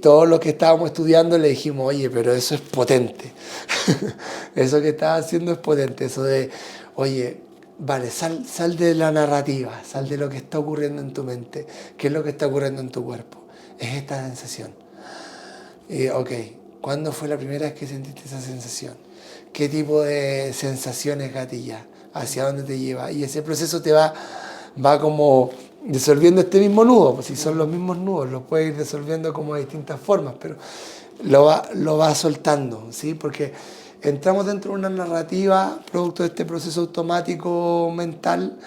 todos los que estábamos estudiando le dijimos, oye, pero eso es potente. Eso que estás haciendo es potente, eso de, oye, vale, sal de la narrativa, sal de lo que está ocurriendo en tu mente. ¿Qué es lo que está ocurriendo en tu cuerpo? Es esta sensación. Y, ok, ¿cuándo fue la primera vez que sentiste esa sensación? ¿Qué tipo de sensaciones gatilla? ¿Hacia dónde te lleva? Y ese proceso te va como disolviendo este mismo nudo. Pues si son los mismos nudos, los puedes ir disolviendo como de distintas formas, pero lo va soltando, ¿sí? Porque entramos dentro de una narrativa producto de este proceso automático mental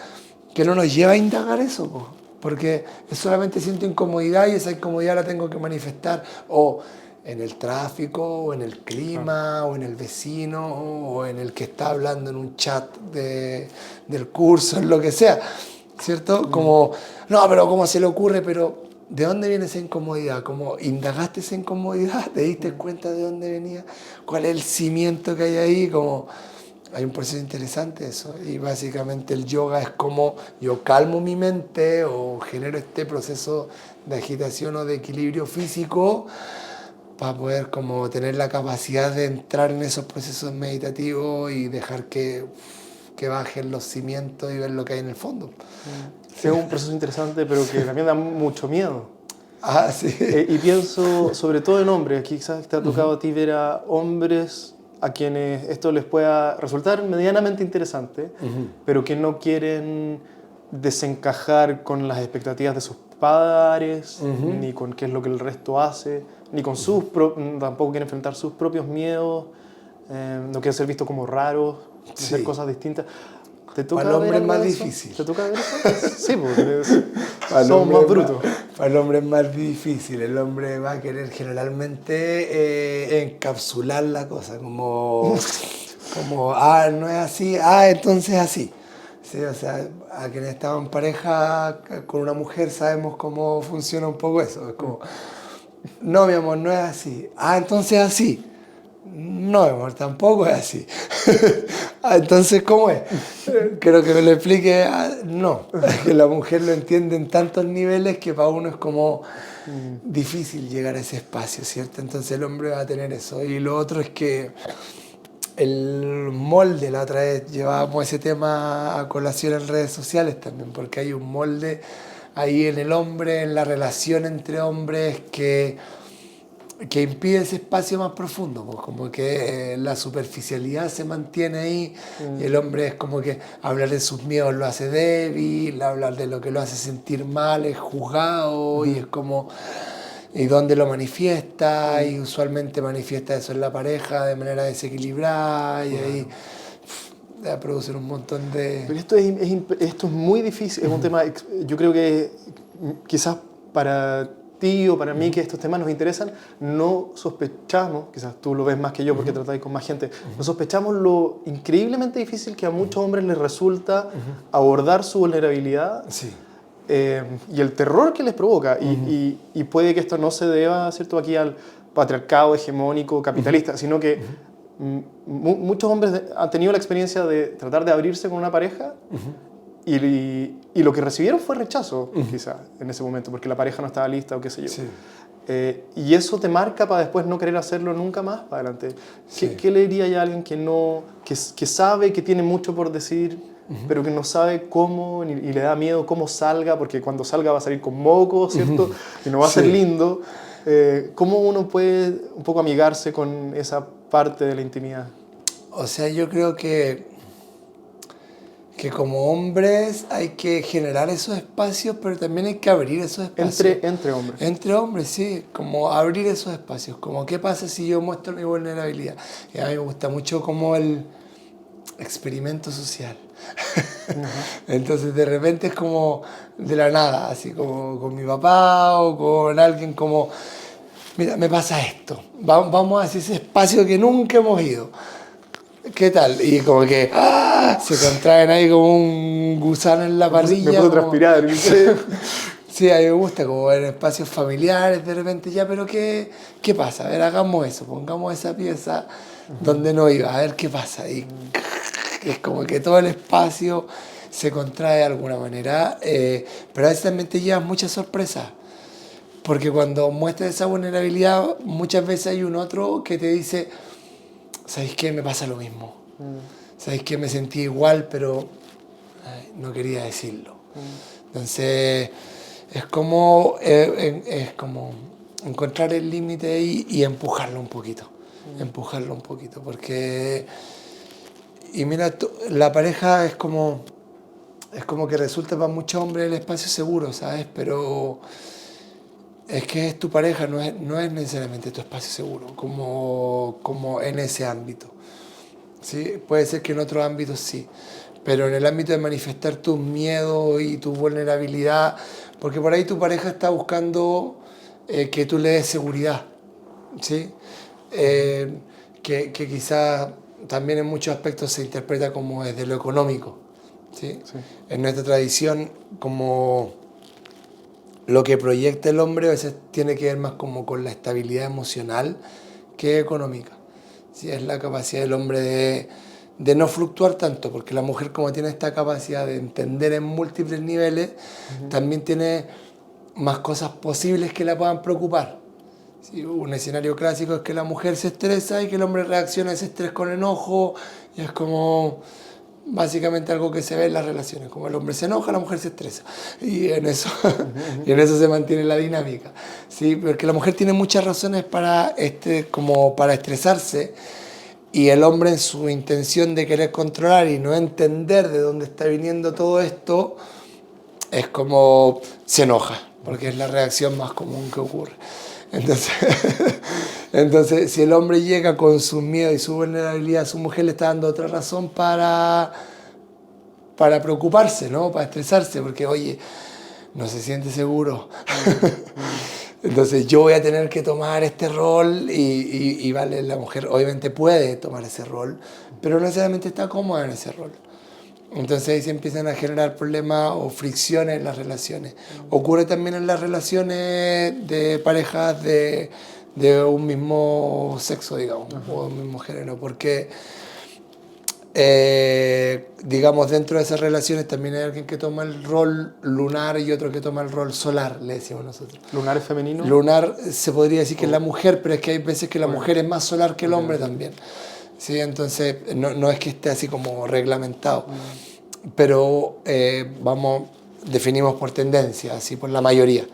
que no nos lleva a indagar eso, pues, porque solamente siento incomodidad y esa incomodidad la tengo que manifestar o en el tráfico, o en el clima, o en el vecino, o en el que está hablando en un chat del curso, en lo que sea, ¿cierto? Como, no, pero ¿cómo se le ocurre? Pero ¿de dónde viene esa incomodidad? ¿Cómo indagaste esa incomodidad? ¿Te diste cuenta de dónde venía? ¿Cuál es el cimiento que hay ahí? Como, hay un proceso interesante eso. Y básicamente el yoga es como yo calmo mi mente o genero este proceso de agitación o de equilibrio físico para poder como tener la capacidad de entrar en esos procesos meditativos y dejar que bajen los cimientos y ver lo que hay en el fondo. Sí. Es un proceso interesante, pero que también da mucho miedo. Ah, sí. Y pienso sobre todo en hombres. Quizás te ha tocado a ti ver a hombres a quienes esto les pueda resultar medianamente interesante, pero que no quieren desencajar con las expectativas de sus padres, ni con qué es lo que el resto hace, ni con tampoco quieren enfrentar sus propios miedos, no quieren ser vistos como raros, hacer cosas distintas. ¿Te toca para el hombre ver es más eso? difícil. ¿Te toca ver eso? Sí, porque somos más brutos. Para el hombre es más difícil. El hombre va a querer generalmente encapsular la cosa, como, no es así, entonces así. Sí, o sea, a quienes estaban en pareja con una mujer sabemos cómo funciona un poco eso. Es como, no, mi amor, no es así. Entonces así. No, mi amor, tampoco es así. Entonces, ¿cómo es? Quiero que me lo explique. No, que la mujer lo entiende en tantos niveles que para uno es como difícil llegar a ese espacio, ¿cierto? Entonces el hombre va a tener eso. Y lo otro es que el molde, la otra vez llevábamos ese tema a colación en redes sociales también, porque hay un molde ahí en el hombre, en la relación entre hombres que impide ese espacio más profundo, pues como que la superficialidad se mantiene ahí y el hombre es como que hablar de sus miedos lo hace débil, hablar de lo que lo hace sentir mal es juzgado y es como... ¿Y dónde lo manifiesta? Y usualmente manifiesta eso en la pareja de manera desequilibrada y ahí producen un montón de... Pero esto es muy difícil, es un tema, yo creo que quizás para ti o para mí que estos temas nos interesan, no sospechamos, quizás tú lo ves más que yo porque tratáis con más gente, no sospechamos lo increíblemente difícil que a muchos hombres les resulta abordar su vulnerabilidad. Sí. Y el terror que les provoca. Y puede que esto no se deba, ¿cierto?, aquí al patriarcado hegemónico capitalista, sino que muchos hombres han tenido la experiencia de tratar de abrirse con una pareja y lo que recibieron fue rechazo, quizás, en ese momento, porque la pareja no estaba lista o qué sé yo. Sí. Y eso te marca para después no querer hacerlo nunca más para adelante. Sí. ¿Qué le diría a alguien que sabe que tiene mucho por decir, pero que no sabe cómo y le da miedo cómo salga, porque cuando salga va a salir con moco, ¿cierto? Y no va a ser lindo. ¿Cómo uno puede un poco amigarse con esa parte de la intimidad? O sea, yo creo que como hombres hay que generar esos espacios, pero también hay que abrir esos espacios. Entre hombres. Entre hombres, sí, como abrir esos espacios. Como qué pasa si yo muestro mi vulnerabilidad. Y a mí me gusta mucho como el experimento social. Entonces de repente es como de la nada, así como con mi papá o con alguien como, mira, me pasa esto. Vamos hacia ese espacio que nunca hemos ido. ¿Qué tal? Y como que se contraen ahí como un gusano en la parrilla. Me puedo transpirar. Sí, a mí me gusta como en espacios familiares de repente ya, pero ¿qué pasa? A ver, hagamos eso, pongamos esa pieza donde no iba, a ver qué pasa. Y es como que todo el espacio se contrae de alguna manera, pero a veces también te llevas muchas sorpresas. Porque cuando muestras esa vulnerabilidad, muchas veces hay un otro que te dice, ¿sabéis qué? Me pasa lo mismo. ¿Sabéis qué? Me sentí igual, pero no quería decirlo. Entonces, es como encontrar el límite ahí y empujarlo un poquito. Empujarlo un poquito, porque... Y mira, la pareja es como que resulta para muchos hombres el espacio seguro, ¿sabes? Pero... es que es tu pareja, no es necesariamente tu espacio seguro, como en ese ámbito. ¿Sí? Puede ser que en otros ámbitos sí, pero en el ámbito de manifestar tus miedos y tu vulnerabilidad, porque por ahí tu pareja está buscando que tú le des seguridad, ¿sí? Que quizás también en muchos aspectos se interpreta como desde lo económico, ¿sí? Sí. En nuestra tradición, como... lo que proyecta el hombre a veces tiene que ver más como con la estabilidad emocional que económica. ¿Sí? Es la capacidad del hombre de no fluctuar tanto, porque la mujer, como tiene esta capacidad de entender en múltiples niveles, también tiene más cosas posibles que la puedan preocupar. ¿Sí? Un escenario clásico es que la mujer se estresa y que el hombre reacciona a ese estrés con enojo, y es como... básicamente algo que se ve en las relaciones, como el hombre se enoja, la mujer se estresa, y en eso se mantiene la dinámica, ¿sí? Porque la mujer tiene muchas razones para estresarse, y el hombre, en su intención de querer controlar y no entender de dónde está viniendo todo esto, es como se enoja, porque es la reacción más común que ocurre. Entonces, si el hombre llega con su miedo y su vulnerabilidad, su mujer le está dando otra razón para preocuparse, ¿no? Para estresarse, porque, oye, no se siente seguro. Entonces yo voy a tener que tomar este rol y vale, la mujer obviamente puede tomar ese rol, pero no necesariamente está cómoda en ese rol. Entonces ahí se empiezan a generar problemas o fricciones en las relaciones. Ocurre también en las relaciones de parejas de un mismo sexo, digamos, o un mismo género, porque, digamos, dentro de esas relaciones también hay alguien que toma el rol lunar y otro que toma el rol solar, le decimos nosotros. ¿Lunar es femenino? Lunar se podría decir que es la mujer, pero es que hay veces que la mujer es más solar que el hombre también. Sí, entonces no es que esté así como reglamentado, pero definimos por tendencia, así por la mayoría.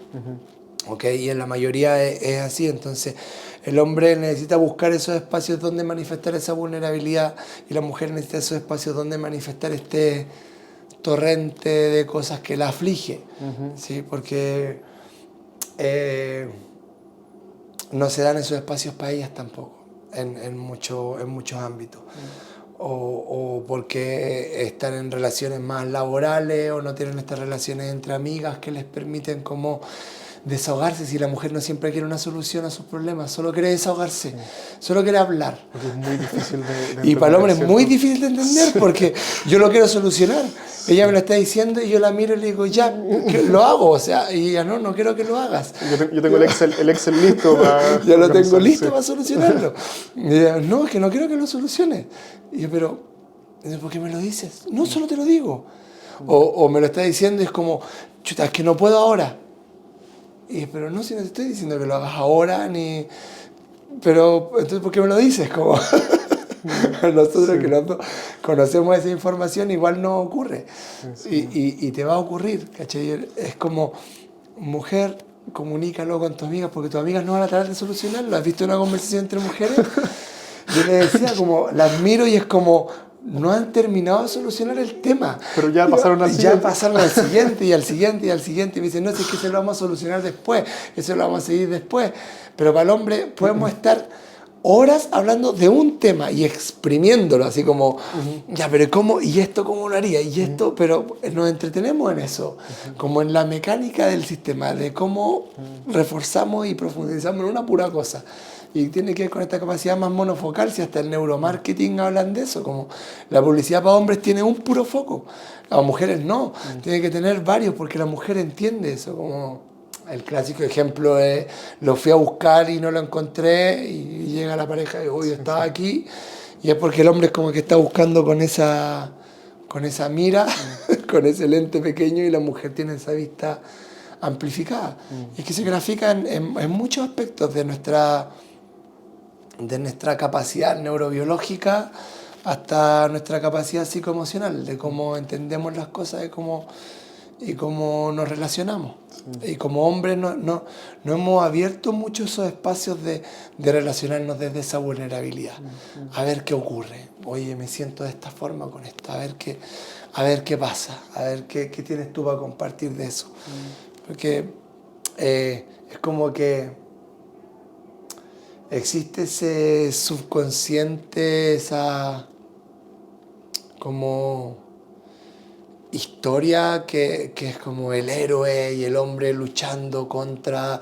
¿Okay? Y en la mayoría es así, entonces el hombre necesita buscar esos espacios donde manifestar esa vulnerabilidad, y la mujer necesita esos espacios donde manifestar este torrente de cosas que la aflige, ¿sí? Porque no se dan esos espacios para ellas tampoco. En muchos ámbitos. O porque están en relaciones más laborales, o no tienen estas relaciones entre amigas que les permiten como desahogarse. Si la mujer no siempre quiere una solución a sus problemas, solo quiere desahogarse, solo quiere hablar. Porque es muy difícil de y para el hombre es muy difícil de entender, porque yo lo quiero solucionar. Ella me lo está diciendo y yo la miro y le digo, ya, lo hago. O sea, y ella, no quiero que lo hagas. Yo tengo el Excel listo para... Ya lo tengo listo para solucionarlo. Y ella, no, es que no quiero que lo soluciones. Y yo, pero, ¿por qué me lo dices? No, solo te lo digo. O me lo está diciendo y es como, chuta, es que no puedo ahora. Pero no, si no te estoy diciendo que lo hagas ahora, ni... Pero, entonces, ¿por qué me lo dices? Como nosotros que no conocemos esa información, igual no ocurre. Y te va a ocurrir, ¿cachai? Es como, mujer, comunícalo con tus amigas, porque tus amigas no van a tratar de solucionarlo. ¿Has visto una conversación entre mujeres? Yo le decía, como, las miro y es como, no han terminado de solucionar el tema. Pero ya pasaron al siguiente. Ya pasaron al siguiente y al siguiente y al siguiente. Y me dicen, no, si es que eso lo vamos a solucionar después, eso lo vamos a seguir después. Pero para el hombre podemos estar horas hablando de un tema y exprimiéndolo, así como, ya, pero ¿cómo? ¿Y esto cómo lo haría? ¿Y esto? Pero nos entretenemos en eso, como en la mecánica del sistema, de cómo reforzamos y profundizamos en una pura cosa. Y tiene que ver con esta capacidad más monofocal, si hasta el neuromarketing hablan de eso, como la publicidad para hombres tiene un puro foco, las mujeres no, tiene que tener varios, porque la mujer entiende eso, como... El clásico ejemplo es, lo fui a buscar y no lo encontré, y llega la pareja y digo, yo estaba aquí, y es porque el hombre es como que está buscando con esa mira, con ese lente pequeño, y la mujer tiene esa vista amplificada. Es que se grafica en muchos aspectos de nuestra capacidad neurobiológica hasta nuestra capacidad psicoemocional, de cómo entendemos las cosas y cómo nos relacionamos. Y como hombres no hemos abierto mucho esos espacios de relacionarnos desde esa vulnerabilidad. A ver qué ocurre. Oye, me siento de esta forma con esto. A ver qué pasa. A ver qué tienes tú para compartir de eso. Porque es como que existe ese subconsciente, esa como historia que es como el héroe y el hombre luchando contra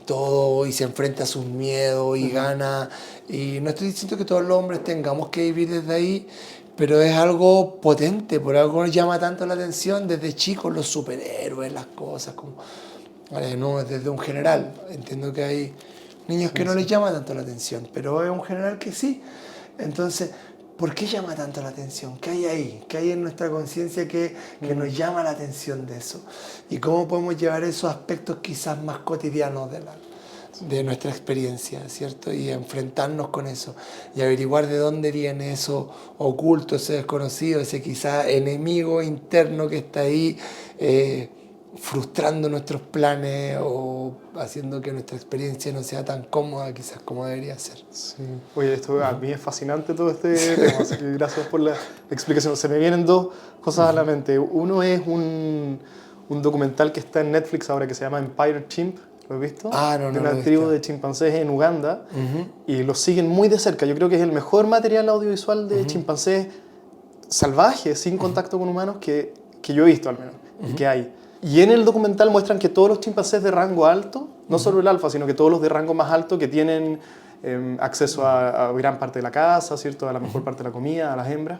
todo y se enfrenta a sus miedos y gana. Y no estoy diciendo que todos los hombres tengamos que vivir desde ahí, pero es algo potente, por algo nos llama tanto la atención desde chicos los superhéroes, las cosas, como, no es desde un general. Entiendo que hay niños que no les llama tanto la atención, pero es un general que sí. Entonces, ¿por qué llama tanto la atención? ¿Qué hay ahí? ¿Qué hay en nuestra conciencia que nos llama la atención de eso? ¿Y cómo podemos llevar esos aspectos quizás más cotidianos de nuestra experiencia, ¿cierto? Y enfrentarnos con eso y averiguar de dónde viene eso oculto, ese desconocido, ese quizás enemigo interno que está ahí frustrando nuestros planes o haciendo que nuestra experiencia no sea tan cómoda quizás como debería ser. Sí. Oye, esto a mí es fascinante todo este tema, así que gracias por la explicación. Se me vienen dos cosas a la mente. Uno es un documental que está en Netflix ahora que se llama Empire Chimp. ¿Lo has visto? No, de una tribu de chimpancés en Uganda y los siguen muy de cerca. Yo creo que es el mejor material audiovisual de chimpancés salvajes, sin contacto con humanos, que yo he visto al menos, y que hay. Y en el documental muestran que todos los chimpancés de rango alto, no solo el alfa, sino que todos los de rango más alto que tienen acceso a gran parte de la casa, ¿cierto? A la mejor parte de la comida, a las hembras,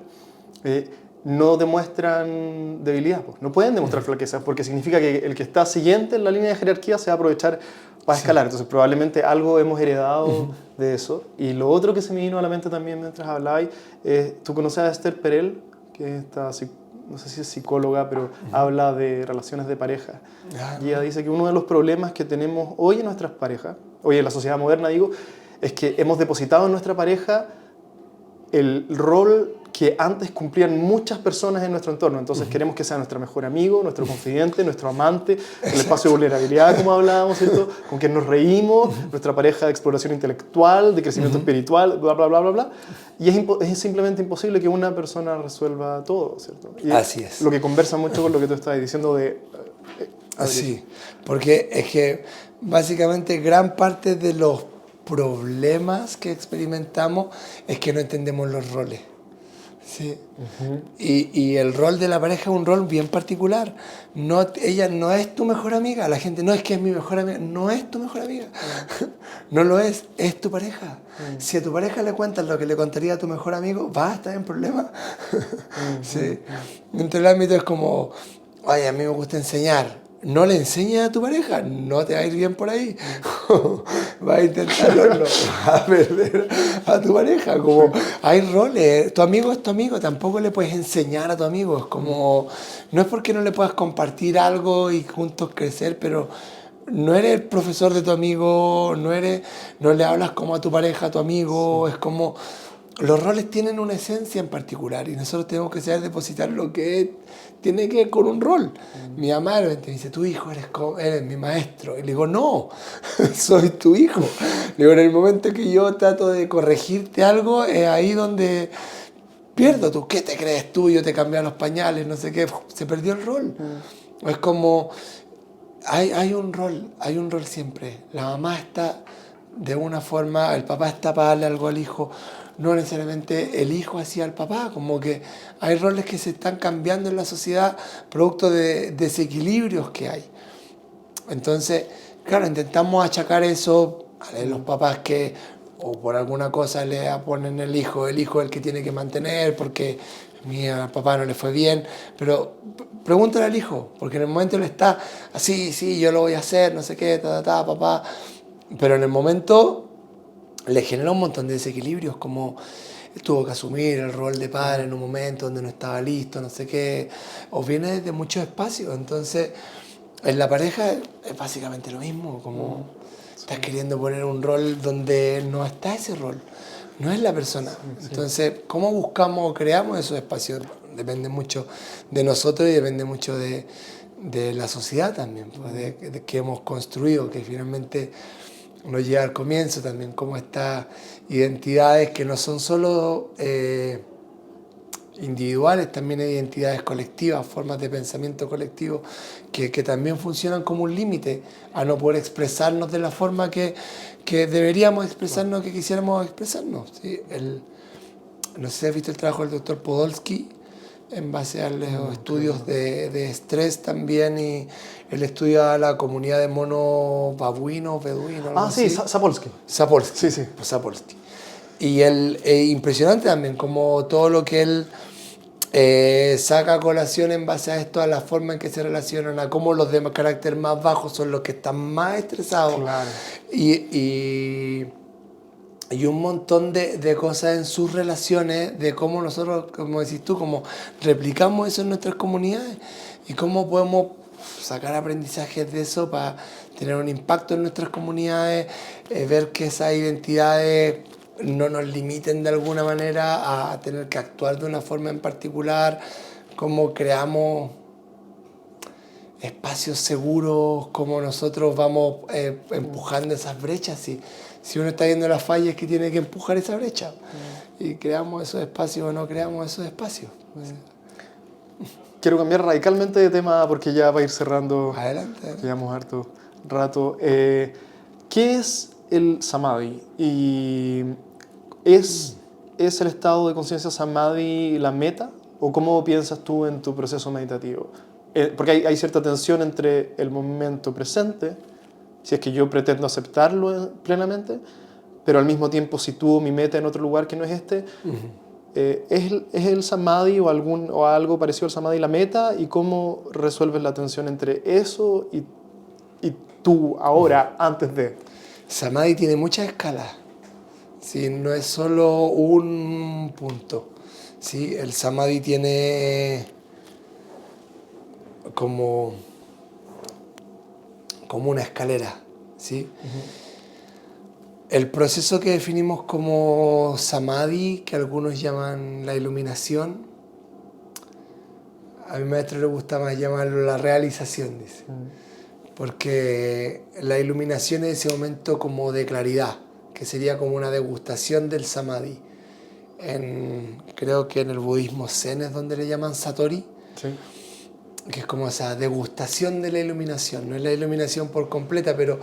no demuestran debilidad, pues. No pueden demostrar flaqueza, porque significa que el que está siguiente en la línea de jerarquía se va a aprovechar para escalar. Entonces probablemente algo hemos heredado de eso. Y lo otro que se me vino a la mente también mientras hablabais, tú conoces a Esther Perel, que está, no sé si es psicóloga, pero habla de relaciones de pareja. Y ella dice que uno de los problemas que tenemos hoy en nuestras parejas, hoy en la sociedad moderna digo, es que hemos depositado en nuestra pareja el rol que antes cumplían muchas personas en nuestro entorno. Entonces queremos que sea nuestro mejor amigo, nuestro confidente, nuestro amante, el espacio de vulnerabilidad, como hablábamos, ¿cierto? Con quien nos reímos, nuestra pareja de exploración intelectual, de crecimiento espiritual, bla, bla, bla, bla, bla. Y es simplemente imposible que una persona resuelva todo, ¿cierto? Y así es. Lo que conversa mucho con lo que tú estabas diciendo de... Sí, porque es que básicamente gran parte de los problemas que experimentamos es que no entendemos los roles. Sí. Y el rol de la pareja es un rol bien particular. Ella no es tu mejor amiga. La gente no es que es mi mejor amiga. No es tu mejor amiga. No lo es tu pareja. Si a tu pareja le cuentas lo que le contaría a tu mejor amigo, vas a estar en problemas. Sí. Dentro del ámbito es como, oye, a mí me gusta enseñar. no le enseñes a tu pareja, no te va a ir bien por ahí. Vas a intentarlo, no, vas a perder a tu pareja. Como hay roles, tu amigo es tu amigo, tampoco le puedes enseñar a tu amigo. Es como, no es porque no le puedas compartir algo y juntos crecer, pero no eres el profesor de tu amigo, no le hablas como a tu pareja, a tu amigo. Es como, los roles tienen una esencia en particular y nosotros tenemos que saber depositar lo que tiene que ver con un rol. Mi mamá me dice, tu hijo eres mi maestro. Y le digo, no, soy tu hijo. Le digo, en el momento que yo trato de corregirte algo, es ahí donde pierdo. ¿Tú qué te crees tú? Yo te cambié los pañales, no sé qué. Se perdió el rol. Es como, hay un rol siempre. La mamá está de una forma, el papá está para darle algo al hijo, no necesariamente el hijo hacia el papá, como que hay roles que se están cambiando en la sociedad producto de desequilibrios que hay. Entonces, claro, intentamos achacar eso a los papás que o por alguna cosa le ponen el hijo es el que tiene que mantener porque al papá no le fue bien, pero pregúntale al hijo, porque en el momento él está así, sí, yo lo voy a hacer, no sé qué, papá, pero en el momento le genera un montón de desequilibrios, como tuvo que asumir el rol de padre en un momento donde no estaba listo, no sé qué, o viene desde muchos espacios. Entonces, en la pareja es básicamente lo mismo, como estás queriendo poner un rol donde no está ese rol, no es la persona. Entonces, ¿cómo buscamos o creamos esos espacios? Depende mucho de nosotros y depende mucho de la sociedad también, pues, de que hemos construido, que finalmente nos llega al comienzo también, como estas identidades que no son solo individuales, también hay identidades colectivas, formas de pensamiento colectivo que también funcionan como un límite a no poder expresarnos de la forma que deberíamos expresarnos, que quisiéramos expresarnos, ¿sí? No sé si has visto el trabajo del doctor Podolsky en base a los estudios de estrés también, y él estudia la comunidad de monos babuinos, beduinos. Sí, Sapolsky. Sapolsky. Sí. Sapolsky. Y él, impresionante también, como todo lo que él saca a colación en base a esto, a la forma en que se relacionan, a cómo los de carácter más bajo son los que están más estresados. Claro. Y un montón de cosas en sus relaciones, de cómo nosotros, como decís tú, cómo replicamos eso en nuestras comunidades y cómo podemos sacar aprendizajes de eso para tener un impacto en nuestras comunidades, ver que esas identidades no nos limiten de alguna manera a tener que actuar de una forma en particular, cómo creamos espacios seguros, cómo nosotros vamos empujando esas brechas. Si uno está viendo las fallas, es que tiene que empujar esa brecha. Y creamos esos espacios o no creamos esos espacios. Quiero cambiar radicalmente de tema porque ya va a ir cerrando. Adelante. Llevamos harto rato. ¿Qué es el samadhi? ¿Y es el estado de conciencia samadhi la meta? ¿O cómo piensas tú en tu proceso meditativo? Porque hay cierta tensión entre el momento presente, si es que yo pretendo aceptarlo plenamente, pero al mismo tiempo sitúo mi meta en otro lugar que no es este. ¿Es el samadhi o algo parecido al samadhi la meta? ¿Y cómo resuelves la tensión entre eso y tú ahora, antes de? Samadhi tiene muchas escalas, ¿sí? No es solo un punto, ¿sí? El samadhi tiene como una escalera, ¿sí? El proceso que definimos como samadhi, que algunos llaman la iluminación, a mi maestro le gusta más llamarlo la realización, dice. Porque la iluminación es ese momento como de claridad, que sería como una degustación del samadhi. Creo que en el budismo zen es donde le llaman satori. Sí. Que es como esa degustación de la iluminación. No es la iluminación por completa, pero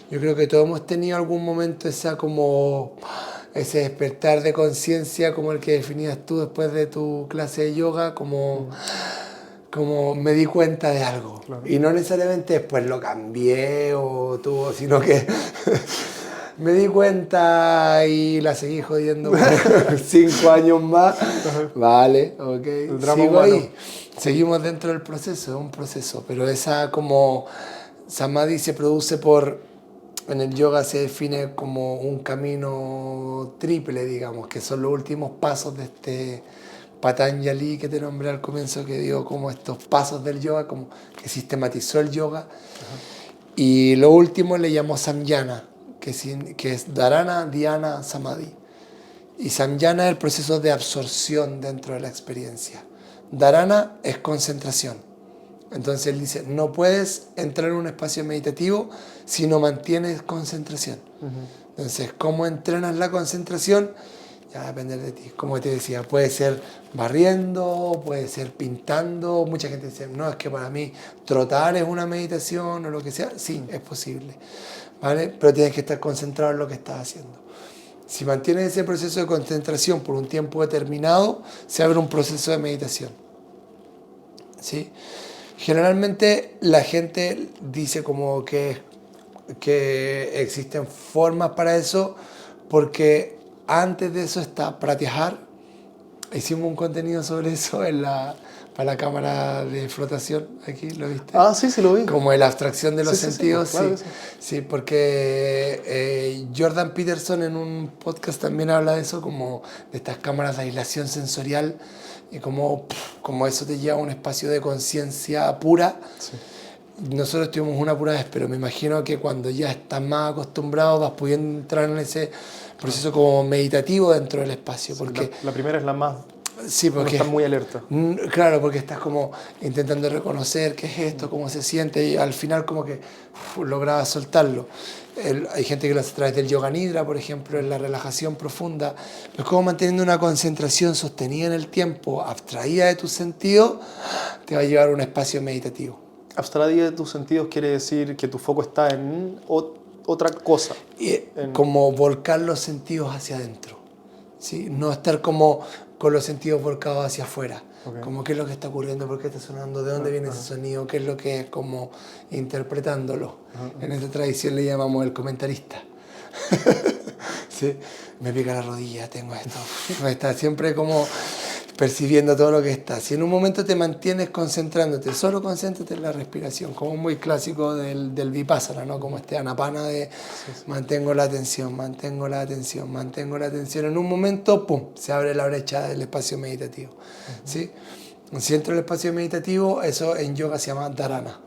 yo creo que todos hemos tenido algún momento ese despertar de conciencia como el que definías tú después de tu clase de yoga, como me di cuenta de algo. Claro. Y no necesariamente después lo cambié sino que me di cuenta y la seguí jodiendo por 5 años más. Vale, ok, sigo ahí. Seguimos dentro del proceso, es un proceso, pero esa como Samadhi se produce en el yoga se define como un camino triple, digamos, que son los últimos pasos de este Patanjali que te nombré al comienzo, que dio como estos pasos del yoga, como que sistematizó el yoga. Y lo último le llamó Samyana, que es Dharana, Dhyana, Samadhi. Y Samyana es el proceso de absorción dentro de la experiencia. Dharana es concentración. Entonces él dice, no puedes entrar en un espacio meditativo si no mantienes concentración. Entonces, ¿cómo entrenas la concentración? Ya va a depender de ti. Como te decía, puede ser barriendo, puede ser pintando. Mucha gente dice, no, es que para mí trotar es una meditación o lo que sea. Sí, es posible, ¿vale? Pero tienes que estar concentrado en lo que estás haciendo. Si mantienes ese proceso de concentración por un tiempo determinado, se abre un proceso de meditación. ¿Sí? Generalmente la gente dice como que existen formas para eso, porque antes de eso está Pratyahara. Hicimos un contenido sobre eso para la cámara de flotación, aquí, ¿lo viste? Ah, sí, sí lo vi. Como la abstracción de los Sí, sentidos, sí, claro sí. Sí, porque Jordan Peterson en un podcast también habla de eso, como de estas cámaras de aislación sensorial, y como eso te lleva a un espacio de conciencia pura. Sí. Nosotros tuvimos una pura vez, pero me imagino que cuando ya estás más acostumbrado vas pudiendo entrar en ese proceso como meditativo dentro del espacio. Porque la primera es la más... sí, porque estás muy alerta. Claro, porque estás como intentando reconocer qué es esto, cómo se siente, y al final como que lograbas soltarlo. Hay gente que lo hace a través del yoga nidra, por ejemplo, en la relajación profunda. Pero es como manteniendo una concentración sostenida en el tiempo, abstraída de tus sentidos, te va a llevar a un espacio meditativo. Abstraída de tus sentidos quiere decir que tu foco está en otra cosa. Como volcar los sentidos hacia adentro, ¿sí? No estar como con los sentidos volcados hacia afuera. Okay. Como qué es lo que está ocurriendo, por qué está sonando, de dónde viene ese sonido, qué es lo que es, como interpretándolo. En esta tradición le llamamos el comentarista. ¿Sí? Me pica la rodilla, tengo esto. Está siempre como percibiendo todo lo que está. Si en un momento te mantienes concentrándote, solo concéntrate en la respiración, como muy clásico del Vipassana, ¿no? Como este Anapana de mantengo la atención, mantengo la atención, mantengo la atención. En un momento, ¡pum!, se abre la brecha del espacio meditativo. ¿Sí? Si entro en el espacio meditativo, eso en yoga se llama dharana.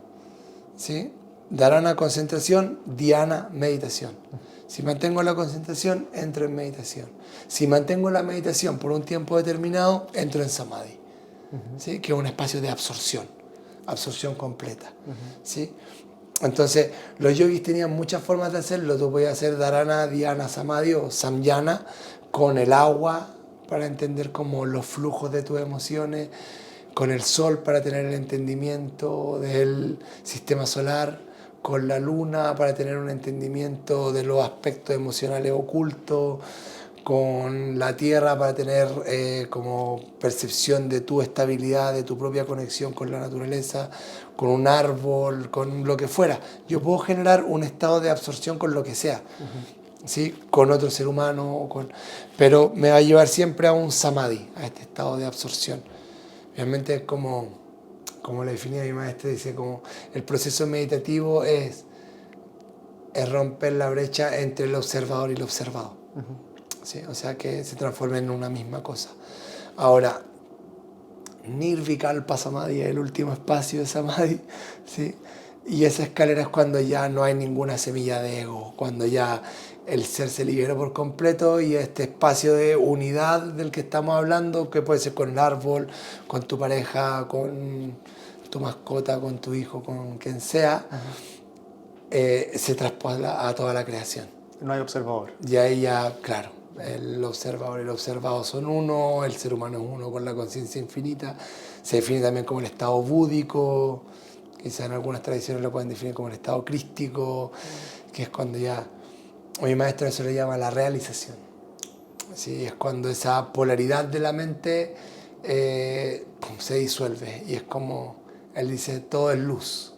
¿Sí? Dharana, concentración, dhyana, meditación. Si mantengo la concentración, entro en meditación. Si mantengo la meditación por un tiempo determinado, entro en samadhi, ¿sí? Que es un espacio de absorción completa. ¿Sí? Entonces, los yogis tenían muchas formas de hacerlo. Tú podías hacer dharana, dhyana, samadhi o samyana con el agua para entender como los flujos de tus emociones, con el sol para tener el entendimiento del sistema solar, con la luna para tener un entendimiento de los aspectos emocionales ocultos, con la tierra para tener como percepción de tu estabilidad, de tu propia conexión con la naturaleza, con un árbol, con lo que fuera. Yo puedo generar un estado de absorción con lo que sea, ¿sí? Con otro ser humano, pero me va a llevar siempre a un samadhi, a este estado de absorción. Realmente es como la definía mi maestra, dice como el proceso meditativo es romper la brecha entre el observador y el observado. ¿Sí? O sea, que se transforma en una misma cosa. Ahora, Nirvikalpa Samadhi es el último espacio de Samadhi, ¿sí? Y esa escalera es cuando ya no hay ninguna semilla de ego, cuando ya el ser se liberó por completo y este espacio de unidad del que estamos hablando, que puede ser con el árbol, con tu pareja, con tu mascota, con tu hijo, con quien sea, se traspola a toda la creación. No hay observador. Y ahí ya, claro, el observador y el observado son uno, el ser humano es uno con la conciencia infinita. Se define también como el estado búdico, quizás en algunas tradiciones lo pueden definir como el estado crístico, que es cuando ya, mi maestro eso le llama la realización. ¿Sí? Es cuando esa polaridad de la mente se disuelve y es como, él dice, todo es luz.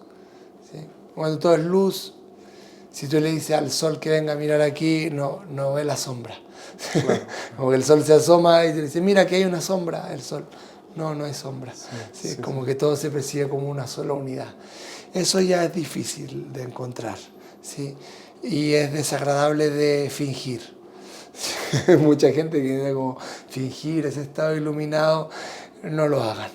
¿Sí? Cuando todo es luz, si tú le dices al sol que venga a mirar aquí, no ve la sombra. Claro. Como que el sol se asoma y te dice, mira que hay una sombra, el sol. no hay sombra. Sí, ¿sí? sí, Como sí. que todo se percibe como una sola unidad. Eso ya es difícil de encontrar, ¿sí? Y es desagradable de fingir. Mucha gente que tiene como fingir ese estado iluminado, no lo hagan.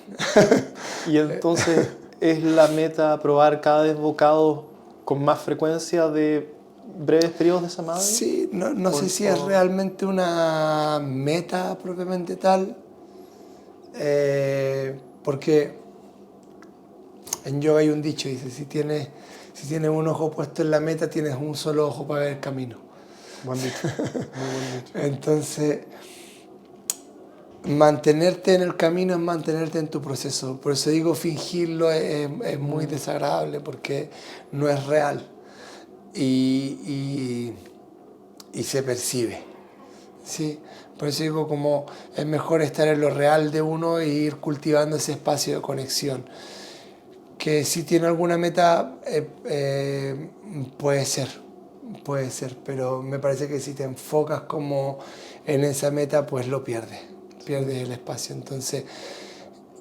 Y entonces es la meta probar cada vez bocados con más frecuencia de breves periodos de samadhi. Sí, no sé si es O- realmente una meta propiamente tal, porque en yoga hay un dicho, dice, si tienes un ojo puesto en la meta, tienes un solo ojo para ver el camino. Buen dicho, muy buen dicho. Entonces, mantenerte en el camino es mantenerte en tu proceso. Por eso digo, fingirlo es muy desagradable porque no es real y, y se percibe. ¿Sí? Por eso digo, como es mejor estar en lo real de uno e ir cultivando ese espacio de conexión. Que si tiene alguna meta, puede ser, pero me parece que si te enfocas como en esa meta, pues lo pierdes el espacio. Entonces,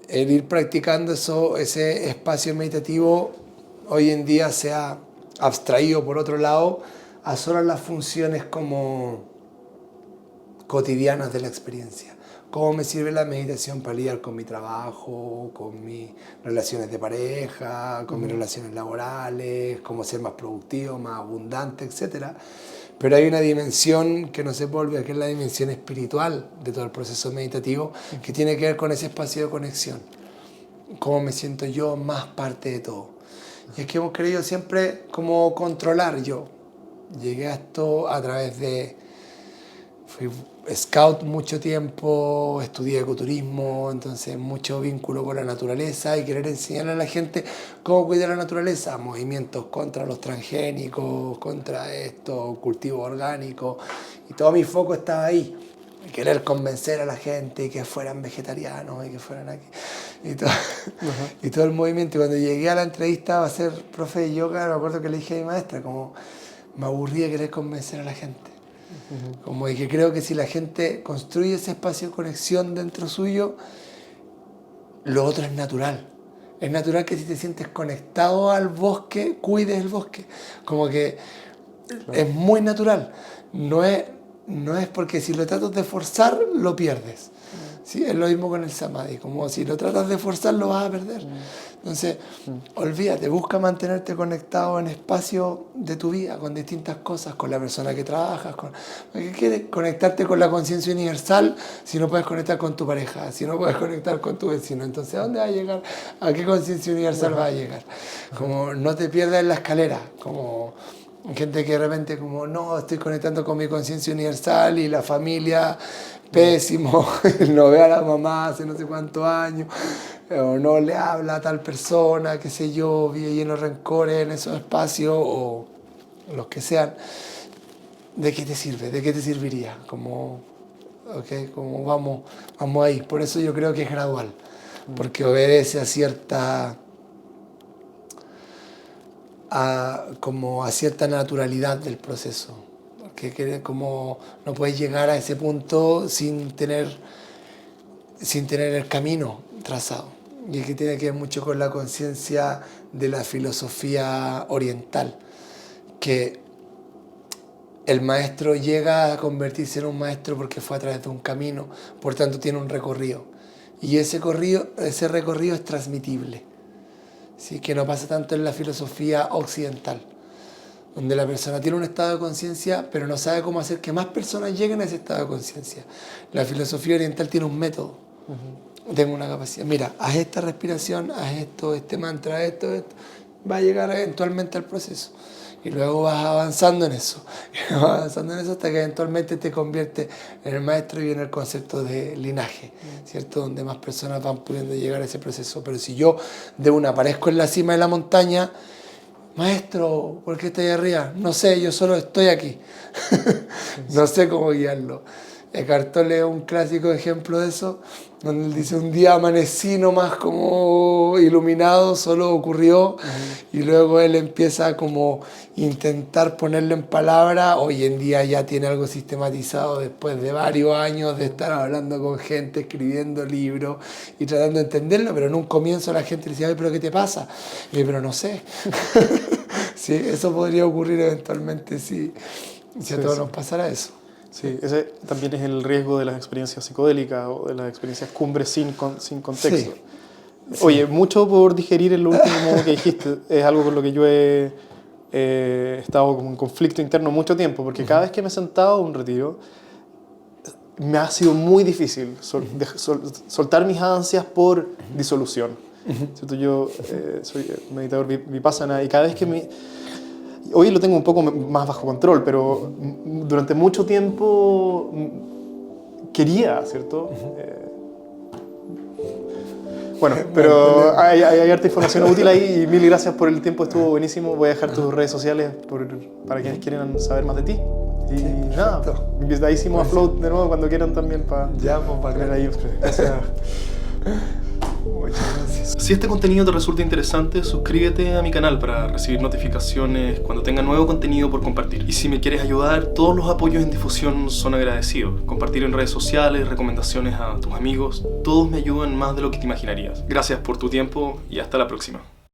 el ir practicando ese espacio meditativo, hoy en día se ha abstraído por otro lado a solo las funciones como cotidianas de la experiencia. ¿Cómo me sirve la meditación para lidiar con mi trabajo, con mis relaciones de pareja, con mis relaciones laborales, cómo ser más productivo, más abundante, etcétera? Pero hay una dimensión que no se puede olvidar, que es la dimensión espiritual de todo el proceso meditativo, que tiene que ver con ese espacio de conexión. Cómo me siento yo más parte de todo. Y es que hemos querido siempre como controlar yo. Llegué a esto a través de... Fui scout mucho tiempo, estudié ecoturismo, entonces mucho vínculo con la naturaleza y querer enseñarle a la gente cómo cuidar la naturaleza, movimientos contra los transgénicos, contra esto, cultivo orgánico, y todo mi foco estaba ahí, querer convencer a la gente y que fueran vegetarianos y que fueran aquí, y todo el movimiento. Y cuando llegué a la entrevista a ser profe de yoga, me acuerdo que le dije a mi maestra, como me aburrí de querer convencer a la gente. Como de que creo que si la gente construye ese espacio de conexión dentro suyo, lo otro es natural. Es natural que si te sientes conectado al bosque, cuides el bosque. Como que es muy natural. No es porque si lo tratas de forzar, lo pierdes. ¿Sí? Es lo mismo con el samadhi. Como si lo tratas de forzar, lo vas a perder. Entonces, olvídate, busca mantenerte conectado en espacio de tu vida, con distintas cosas, con la persona que trabajas. ¿Qué quieres? Conectarte con la conciencia universal si no puedes conectar con tu pareja, si no puedes conectar con tu vecino. Entonces, ¿a dónde va a llegar? ¿A qué conciencia universal va a llegar? Como no te pierdas en la escalera, como... Gente que de repente como, no, estoy conectando con mi conciencia universal y la familia, pésimo, no ve a la mamá hace no sé cuántos años, o no le habla a tal persona, qué sé yo, vive lleno de rencores en esos espacios, o los que sean. ¿De qué te sirve? ¿De qué te serviría? Como, okay, como vamos ahí. Por eso yo creo que es gradual, porque obedece a cierta... como a cierta naturalidad del proceso, porque como no puedes llegar a ese punto sin tener el camino trazado, y que tiene que ver mucho con la conciencia de la filosofía oriental, que el maestro llega a convertirse en un maestro porque fue a través de un camino, por tanto tiene un recorrido, y ese recorrido es transmitible. ¿Sí? Que no pasa tanto en la filosofía occidental, donde la persona tiene un estado de conciencia, pero no sabe cómo hacer que más personas lleguen a ese estado de conciencia. La filosofía oriental tiene un método, tengo una capacidad. Mira, haz esta respiración, haz esto, este mantra, esto. Va a llegar eventualmente al proceso. Y luego vas avanzando en eso. Vas avanzando en eso hasta que eventualmente te conviertes en el maestro y en el concepto de linaje, ¿cierto? Donde más personas van pudiendo llegar a ese proceso. Pero si yo de una aparezco en la cima de la montaña, maestro, ¿por qué estoy arriba? No sé, yo solo estoy aquí. No sé cómo guiarlo. Eckhart Tolle es un clásico ejemplo de eso, donde él dice: un día amanecí nomás como iluminado, solo ocurrió, y luego él empieza a como intentar ponerlo en palabras. Hoy en día ya tiene algo sistematizado después de varios años de estar hablando con gente, escribiendo libros y tratando de entenderlo, pero en un comienzo la gente le decía: "Ay, ¿pero qué te pasa?". Y yo: "Pero no sé". Sí, eso podría ocurrir eventualmente si a todos nos pasara eso. Sí, ese también es el riesgo de las experiencias psicodélicas o de las experiencias cumbres sin contexto. Sí. Oye, mucho por digerir en lo último que dijiste. Es algo con lo que yo he estado como en conflicto interno mucho tiempo, porque cada vez que me he sentado a un retiro, me ha sido muy difícil soltar mis ansias por disolución. ¿Cierto? Yo soy meditador vipassana y cada vez que hoy lo tengo un poco más bajo control, pero durante mucho tiempo quería, ¿cierto? Bueno, pero hay harta información útil ahí y mil gracias por el tiempo, estuvo buenísimo. Voy a dejar tus redes sociales para quienes quieran saber más de ti. Y nada, invitadísimo a Float de nuevo cuando quieran también para tener ahí. Gracias. Muchas gracias. Si este contenido te resulta interesante, suscríbete a mi canal para recibir notificaciones cuando tenga nuevo contenido por compartir. Y si me quieres ayudar, todos los apoyos en difusión son agradecidos. Compartir en redes sociales, recomendaciones a tus amigos, todos me ayudan más de lo que te imaginarías. Gracias por tu tiempo y hasta la próxima.